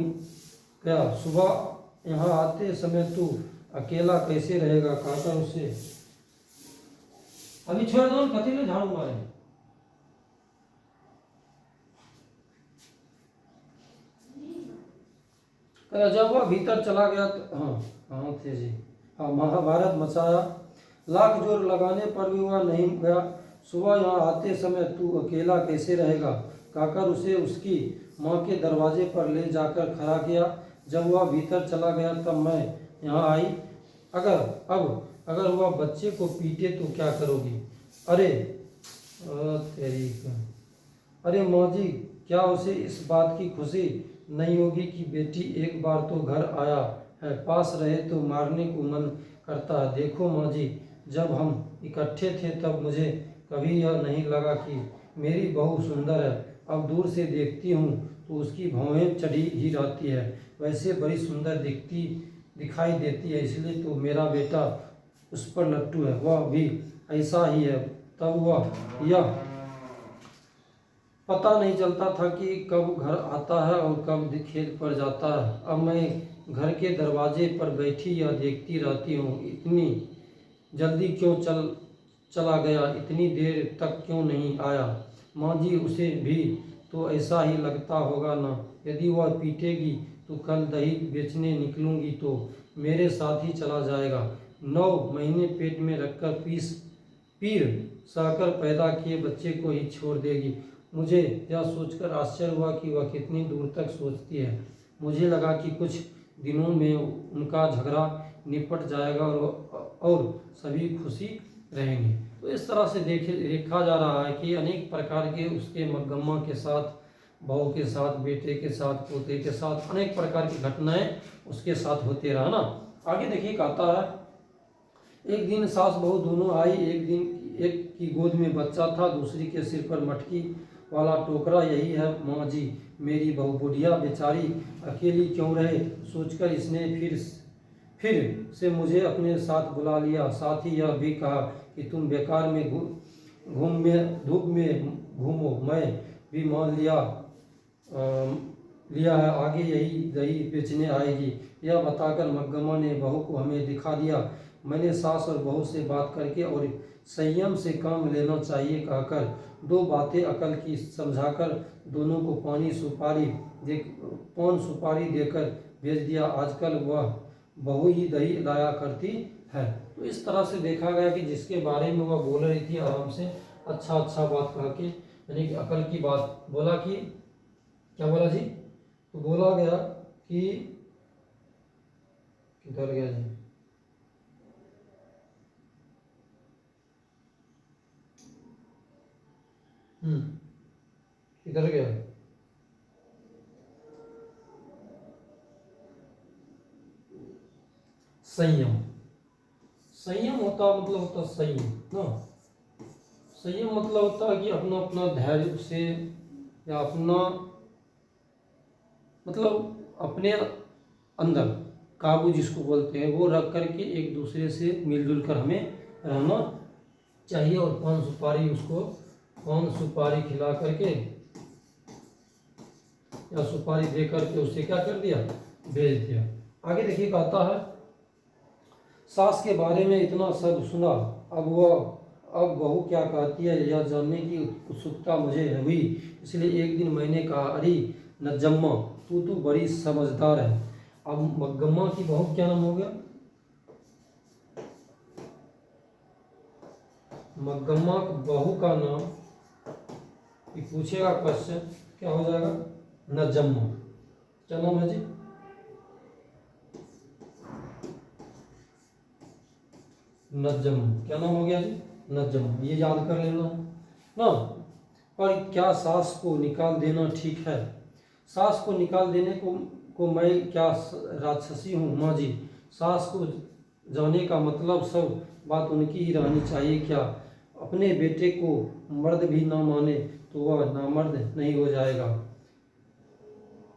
Speaker 1: गया। सुबह यहाँ आते समय तू अकेला कैसे रहेगा कहकर उसे अभी छोड़ दो, कथी में झाड़ू मारे। जब वह भीतर चला गया तो हाँ थे जी, हाँ, महाभारत मचाया, लाख जोर लगाने पर भी वह नहीं गया। सुबह यहाँ आते समय तू अकेला कैसे रहेगा कहकर उसे उसकी माँ के दरवाजे पर ले जाकर खड़ा किया। जब वह भीतर चला गया तब मैं यहाँ आई। अगर वह बच्चे को पीटे तो क्या करोगी? अरे तेरी, अरे माँ जी, क्या उसे इस बात की खुशी नहीं होगी कि बेटी एक बार तो घर आया है, पास रहे तो मारने को मन करता है। देखो माँ जी, जब हम इकट्ठे थे तब मुझे कभी यह नहीं लगा कि मेरी बहू सुंदर है। अब दूर से देखती हूँ तो उसकी भौहें चढ़ी ही रहती है, वैसे बड़ी सुंदर दिखाई देती है, इसलिए तो मेरा बेटा उस पर लट्टू है। वह भी ऐसा ही है। तब वह यह पता नहीं चलता था कि कब घर आता है और कब खेत पर जाता है। अब मैं घर के दरवाजे पर बैठी या देखती रहती हूँ, इतनी जल्दी क्यों चला गया, इतनी देर तक क्यों नहीं आया? माँ जी, उसे भी तो ऐसा ही लगता होगा ना। यदि वह पीटेगी तो कल दही बेचने निकलूंगी तो मेरे साथ ही चला जाएगा। 9 महीने पेट में रखकर पीर सहकर पैदा किए बच्चे को ही छोड़ देगी। मुझे यह सोचकर आश्चर्य हुआ कि वह कितनी दूर तक सोचती है। मुझे लगा कि कुछ दिनों में उनका झगड़ा निपट जाएगा और सभी खुशी रहेंगे। तो इस तरह से देखा जा रहा है कि अनेक प्रकार के उसके मगम्मा के साथ, बहू के साथ, बेटे के साथ, पोते के साथ अनेक प्रकार की घटनाएं उसके साथ होते रहा ना। आगे देखिए, कहता है एक दिन सास बहू दोनों आई। एक की गोद में बच्चा था, दूसरी के सिर पर मटकी वाला टोकरा। यही है माँ जी मेरी बहू, बुढ़िया बेचारी अकेली क्यों रहे सोचकर इसने फिर से मुझे अपने साथ बुला लिया। साथ ही यह भी कहा कि तुम बेकार में धूप में घूमो, मैं भी मान लिया है, आगे यही दही बेचने आएगी। यह बताकर मगम्मा ने बहू को हमें दिखा दिया। मैंने सास और बहू से बात करके और संयम से काम लेना चाहिए कहकर दो बातें अकल की समझाकर दोनों को पान सुपारी देकर भेज दिया। आजकल वह बहू ही दही लाया करती है। तो इस तरह से देखा गया कि जिसके बारे में वह बोल रही थी आराम से अच्छा अच्छा बात कह के, यानी कि अकल की बात बोला कि क्या बोला जी, तो बोला गया कि किधर गया जी, किधर गया, संयम। संयम होता मतलब होता संयम ना, संयम मतलब होता है कि अपना अपना धैर्य से या अपना मतलब अपने अंदर काबू जिसको बोलते हैं वो रख करके एक दूसरे से मिलजुल कर हमें रहना चाहिए। और पान सुपारी खिला करके या सुपारी दे करके उसे क्या कर दिया, भेज दिया। आगे देखिए कहता है, सास के बारे में इतना सब सुना, अब बहू क्या कहती है यह जानने की उत्सुकता मुझे हुई। इसलिए एक दिन मैंने कहा, अरे नजम्मा तू तो बड़ी समझदार है। अब मग्गम्मा की बहू क्या नाम हो गया, मग्गम्मा बहू का नाम ये पूछेगा क्वेश्चन, क्या हो जाएगा, नजम्मा। क्या नाम है जी, नजम। क्या नाम हो गया जी, नजम। ये याद कर लेना ना। पर क्या सास को निकाल देना ठीक है? सास को निकाल देने को मैं क्या राक्षसी हूँ माँ जी? सास को जाने का मतलब सब बात उनकी ही रहनी चाहिए क्या? अपने बेटे को मर्द भी ना माने तो वह नामर्द नहीं हो जाएगा?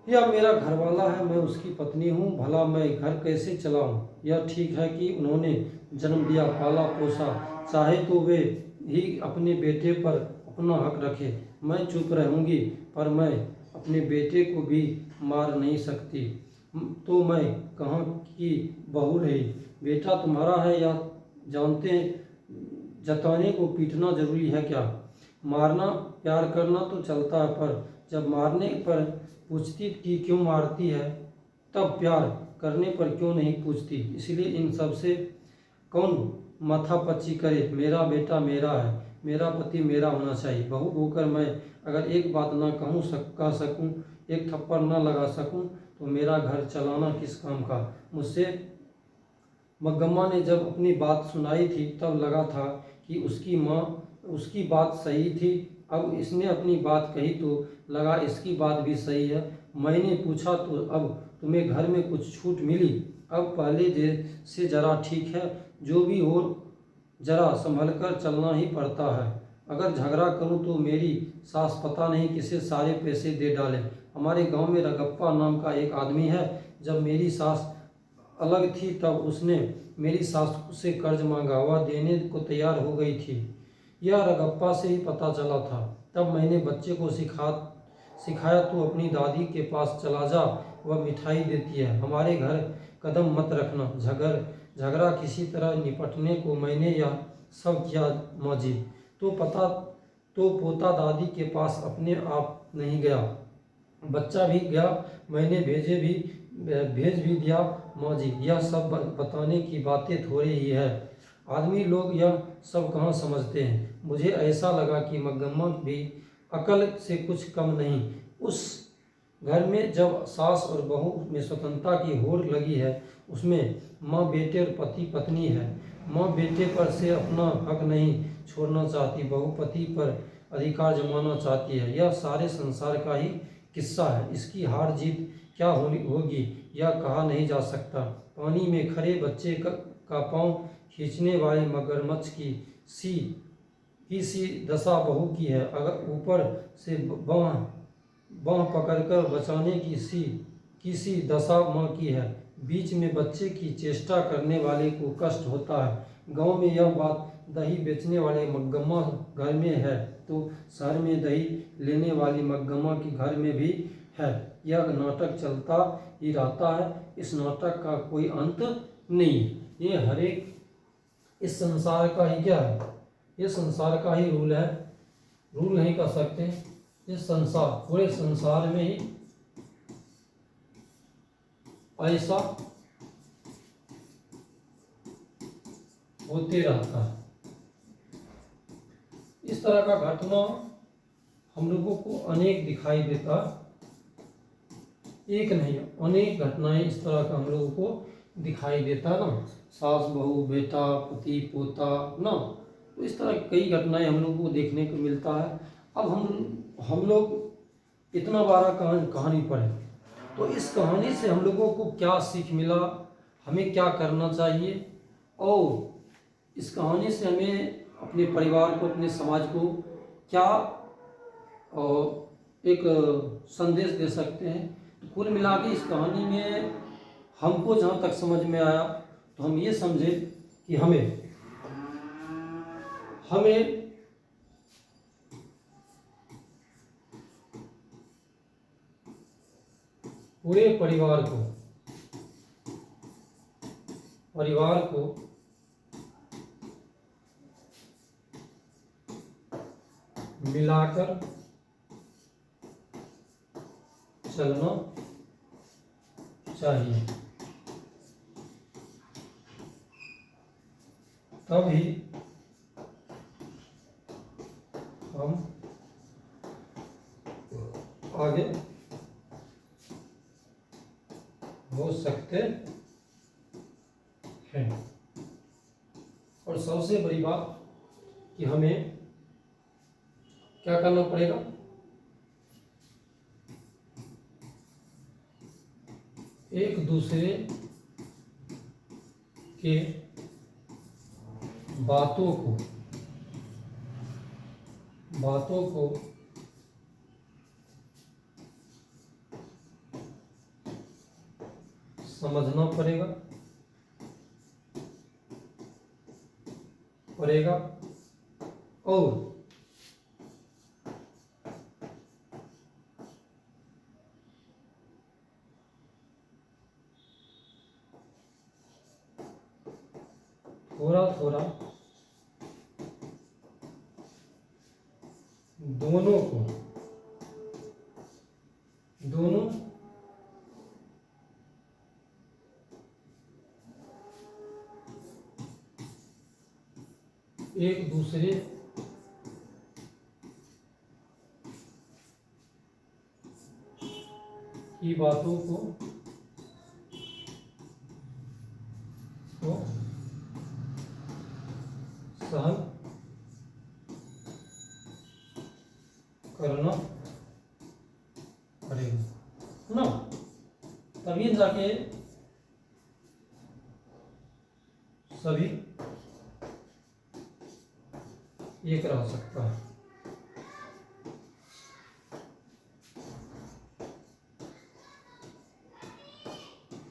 Speaker 1: यह मेरा घरवाला है, मैं उसकी पत्नी हूँ, भला मैं घर कैसे चलाऊँ? यह ठीक है कि उन्होंने जन्म दिया, पाला पोसा, चाहे तो वे ही अपने बेटे पर अपना हक रखे। मैं चुप रहूँगी, पर मैं अपने बेटे को भी मार नहीं सकती। तो मैं कहाँ की बहू रही? बेटा तुम्हारा है या जताने को पीटना जरूरी है क्या? मारना प्यार करना तो चलता है, पर जब मारने पर पूछती कि क्यों मारती है, तब प्यार करने पर क्यों नहीं पूछती? इसलिए इन सब से कौन माथापच्ची करे? मेरा बेटा मेरा है, मेरा पति मेरा होना चाहिए। बहू होकर मैं अगर एक बात ना कह सकूं, एक थप्पड़ ना लगा सकूं, तो मेरा घर चलाना किस काम का? मुझसे मग्गम्मा ने जब अपनी बात सुनाई थी तब लगा था कि उसकी बात सही थी। अब इसने अपनी बात कही तो लगा इसकी बात भी सही है। मैंने पूछा, तो अब तुम्हें घर में कुछ छूट मिली? अब पहले जैसे जरा ठीक है, जो भी हो जरा संभल कर चलना ही पड़ता है। अगर झगड़ा करूं तो मेरी सास पता नहीं किसे सारे पैसे दे डाले। हमारे गांव में रगप्पा नाम का एक आदमी है। जब मेरी सास अलग थी तब उसने मेरी सास से कर्ज मांगा, वह देने को तैयार हो गई थी। यह रगप्पा से ही पता चला था। तब मैंने बच्चे को सिखाया, तू अपनी दादी के पास चला जा, वह मिठाई देती है। हमारे घर कदम मत रखना। झगड़ा किसी तरह निपटने को मैंने यह सब किया माँ जी। तो पोता दादी के पास अपने आप नहीं गया, बच्चा भी गया, मैंने भेज भी दिया माँ जी। यह सब बताने की बातें थोड़ी ही है, आदमी लोग यह सब कहाँ समझते हैं। मुझे ऐसा लगा कि मग्गम्मा भी अकल से कुछ कम नहीं। उस घर में जब सास और बहू में स्वतंत्रता की होड़ लगी है, उसमें माँ बेटे और पति पत्नी है। माँ बेटे पर से अपना हक नहीं छोड़ना चाहती, बहू पति पर अधिकार जमाना चाहती है। यह सारे संसार का ही किस्सा है। इसकी हार जीत क्या होगी यह कहा नहीं जा सकता। पानी में खड़े बच्चे का पाँव खींचने वाले मगरमच्छ की सी दशा बहू की है। अगर ऊपर से बाँह पकड़कर बचाने की सी दशा माँ की है। बीच में बच्चे की चेष्टा करने वाले को कष्ट होता है। गांव में यह बात दही बेचने वाले मग्गम्मा घर में है तो शहर में दही लेने वाली मग्गम्मा के घर में भी है। यह नाटक चलता ही रहता है, इस नाटक का कोई अंत नहीं। ये हरेक इस संसार का ही क्या है, ये संसार का ही रूल है, रूल नहीं कर सकते। ये संसार, पूरे संसार में ही ऐसा होते रहता है। इस तरह का घटना हम लोगों को अनेक दिखाई देता, एक नहीं अनेक घटनाएं इस तरह का हम लोगों को दिखाई देता ना, सास बहू, बेटा, पति पोता ना, तो इस तरह कई घटनाएं हम लोगों को देखने को मिलता है। अब हम लोग इतना बड़ा कहानी पढ़े, तो इस कहानी से हम लोगों को क्या सीख मिला, हमें क्या करना चाहिए, और इस कहानी से हमें अपने परिवार को, अपने समाज को क्या एक संदेश दे सकते हैं। तो कुल मिला के इस कहानी में हमको जहाँ तक समझ में आया, तो हम ये समझे कि हमें पूरे परिवार को मिलाकर चलना चाहिए, तभी हम आगे हो सकते हैं। और सबसे बड़ी बात कि हमें क्या करना पड़ेगा, एक दूसरे के बातों को समझना पड़ेगा और थोड़ा दोनों एक दूसरे की बातों को सहन करना पड़ेगा ना, तभी जाके सभी एक रह सकता है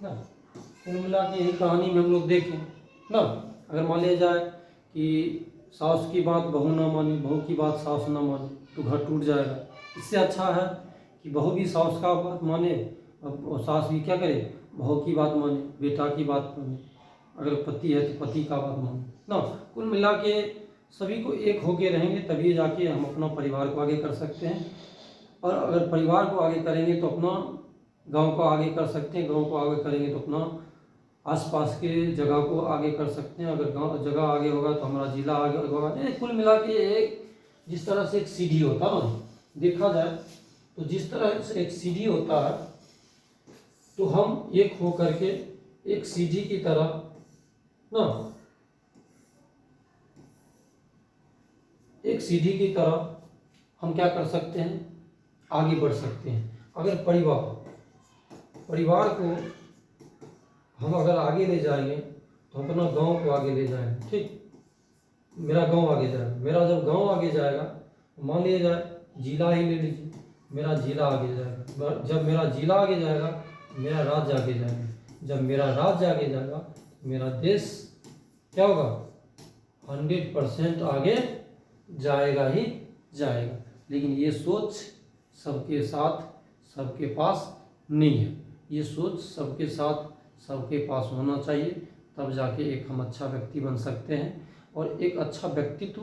Speaker 1: ना। कुल मिला के यही कहानी में हम लोग देखें ना, अगर मान लिया जाए कि सास की बात बहू ना माने, बहू की बात सास ना माने, तो घर टूट जाएगा। इससे अच्छा है कि बहू भी सास का बात माने और सास भी क्या करे, बहू की बात माने, बेटा की बात माने, अगर पति है तो पति का बात माने ना। कुल मिला के सभी को एक होके रहेंगे, तभी जाके हम अपना परिवार को आगे कर सकते हैं। और अगर परिवार को आगे करेंगे तो अपना गांव को आगे कर सकते हैं, गांव को आगे करेंगे तो अपना आसपास के जगह को आगे कर सकते हैं। अगर गांव जगह आगे होगा तो हमारा जिला आगे होगा। कुल मिला के एक जिस तरह से एक सीढ़ी होता है ना, देखा जाए तो जिस तरह से एक सीढ़ी होता है, तो हम एक हो करके एक सीढ़ी की तरह ना, एक सीढ़ी की तरह हम क्या कर सकते हैं, आगे बढ़ सकते हैं। अगर परिवार को हम अगर आगे ले जाएंगे तो हम अपना गांव को आगे ले जाएंगे। ठीक, मेरा गांव आगे जाएगा, मेरा जब गांव आगे जाएगा, मान लिया जाए जिला ही ले लीजिए, मेरा जिला आगे जाएगा, जब मेरा जिला आगे जाएगा मेरा राज्य आगे जाएगा, जब मेरा राज्य आगे जाएगा मेरा देश क्या होगा, 100% आगे जाएगा ही जाएगा। लेकिन ये सोच सबके साथ सबके पास नहीं है, ये सोच सबके साथ सबके पास होना चाहिए, तब जाके एक हम अच्छा व्यक्ति बन सकते हैं। और एक अच्छा व्यक्तित्व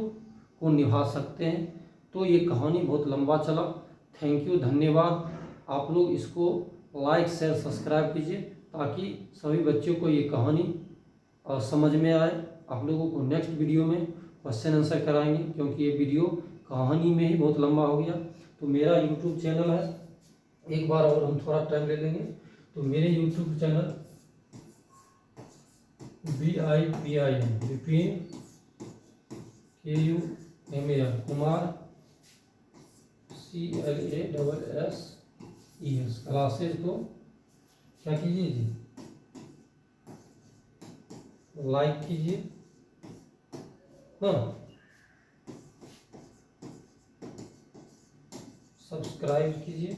Speaker 1: को निभा सकते हैं। तो ये कहानी बहुत लंबा चला। थैंक यू, धन्यवाद। आप लोग इसको लाइक शेयर सब्सक्राइब कीजिए ताकि सभी बच्चों को ये कहानी समझ में आए। आप लोगों को नेक्स्ट वीडियो में क्वेश्चन आंसर कराएंगे, क्योंकि ये वीडियो कहानी में ही बहुत लंबा हो गया। तो मेरा यूट्यूब चैनल है, एक बार और हम थोड़ा टाइम ले लेंगे। तो मेरे YouTube channel BIPIN Vipin KUMAR Kumar CLASSES classes को क्या कीजिए जी, लाइक कीजिए ना, सब्सक्राइब कीजिए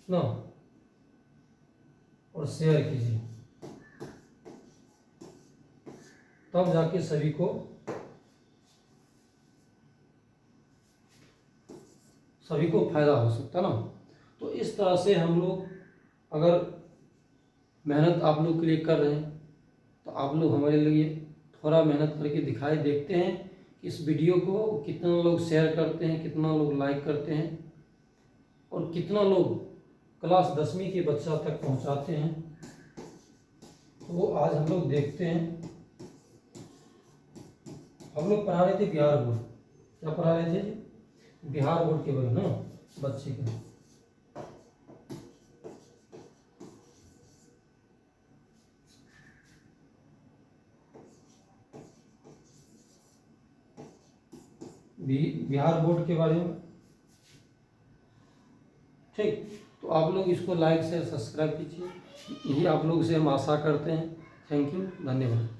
Speaker 1: ना, और शेयर कीजिए, तब जाके सभी को फायदा हो सकता ना। तो इस तरह से हम लोग अगर मेहनत आप लोग के लिए कर रहे हैं तो आप लोग हमारे लिए थोड़ा मेहनत करके दिखाए, देखते हैं कि इस वीडियो को कितना लोग शेयर करते हैं, कितना लोग लाइक करते हैं, और कितना लोग क्लास 10वीं के बच्चा तक पहुंचाते हैं। तो वो आज हम लोग देखते हैं। हम लोग पढ़ा रहे थे बिहार बोर्ड, क्या पढ़ा रहे थे जी, बिहार बोर्ड के बारे में ना बच्चे का। बिहार बोर्ड के बारे में, ठीक। तो आप लोग इसको लाइक शेयर सब्सक्राइब कीजिए, यही आप लोग से हम आशा करते हैं। थैंक यू, धन्यवाद।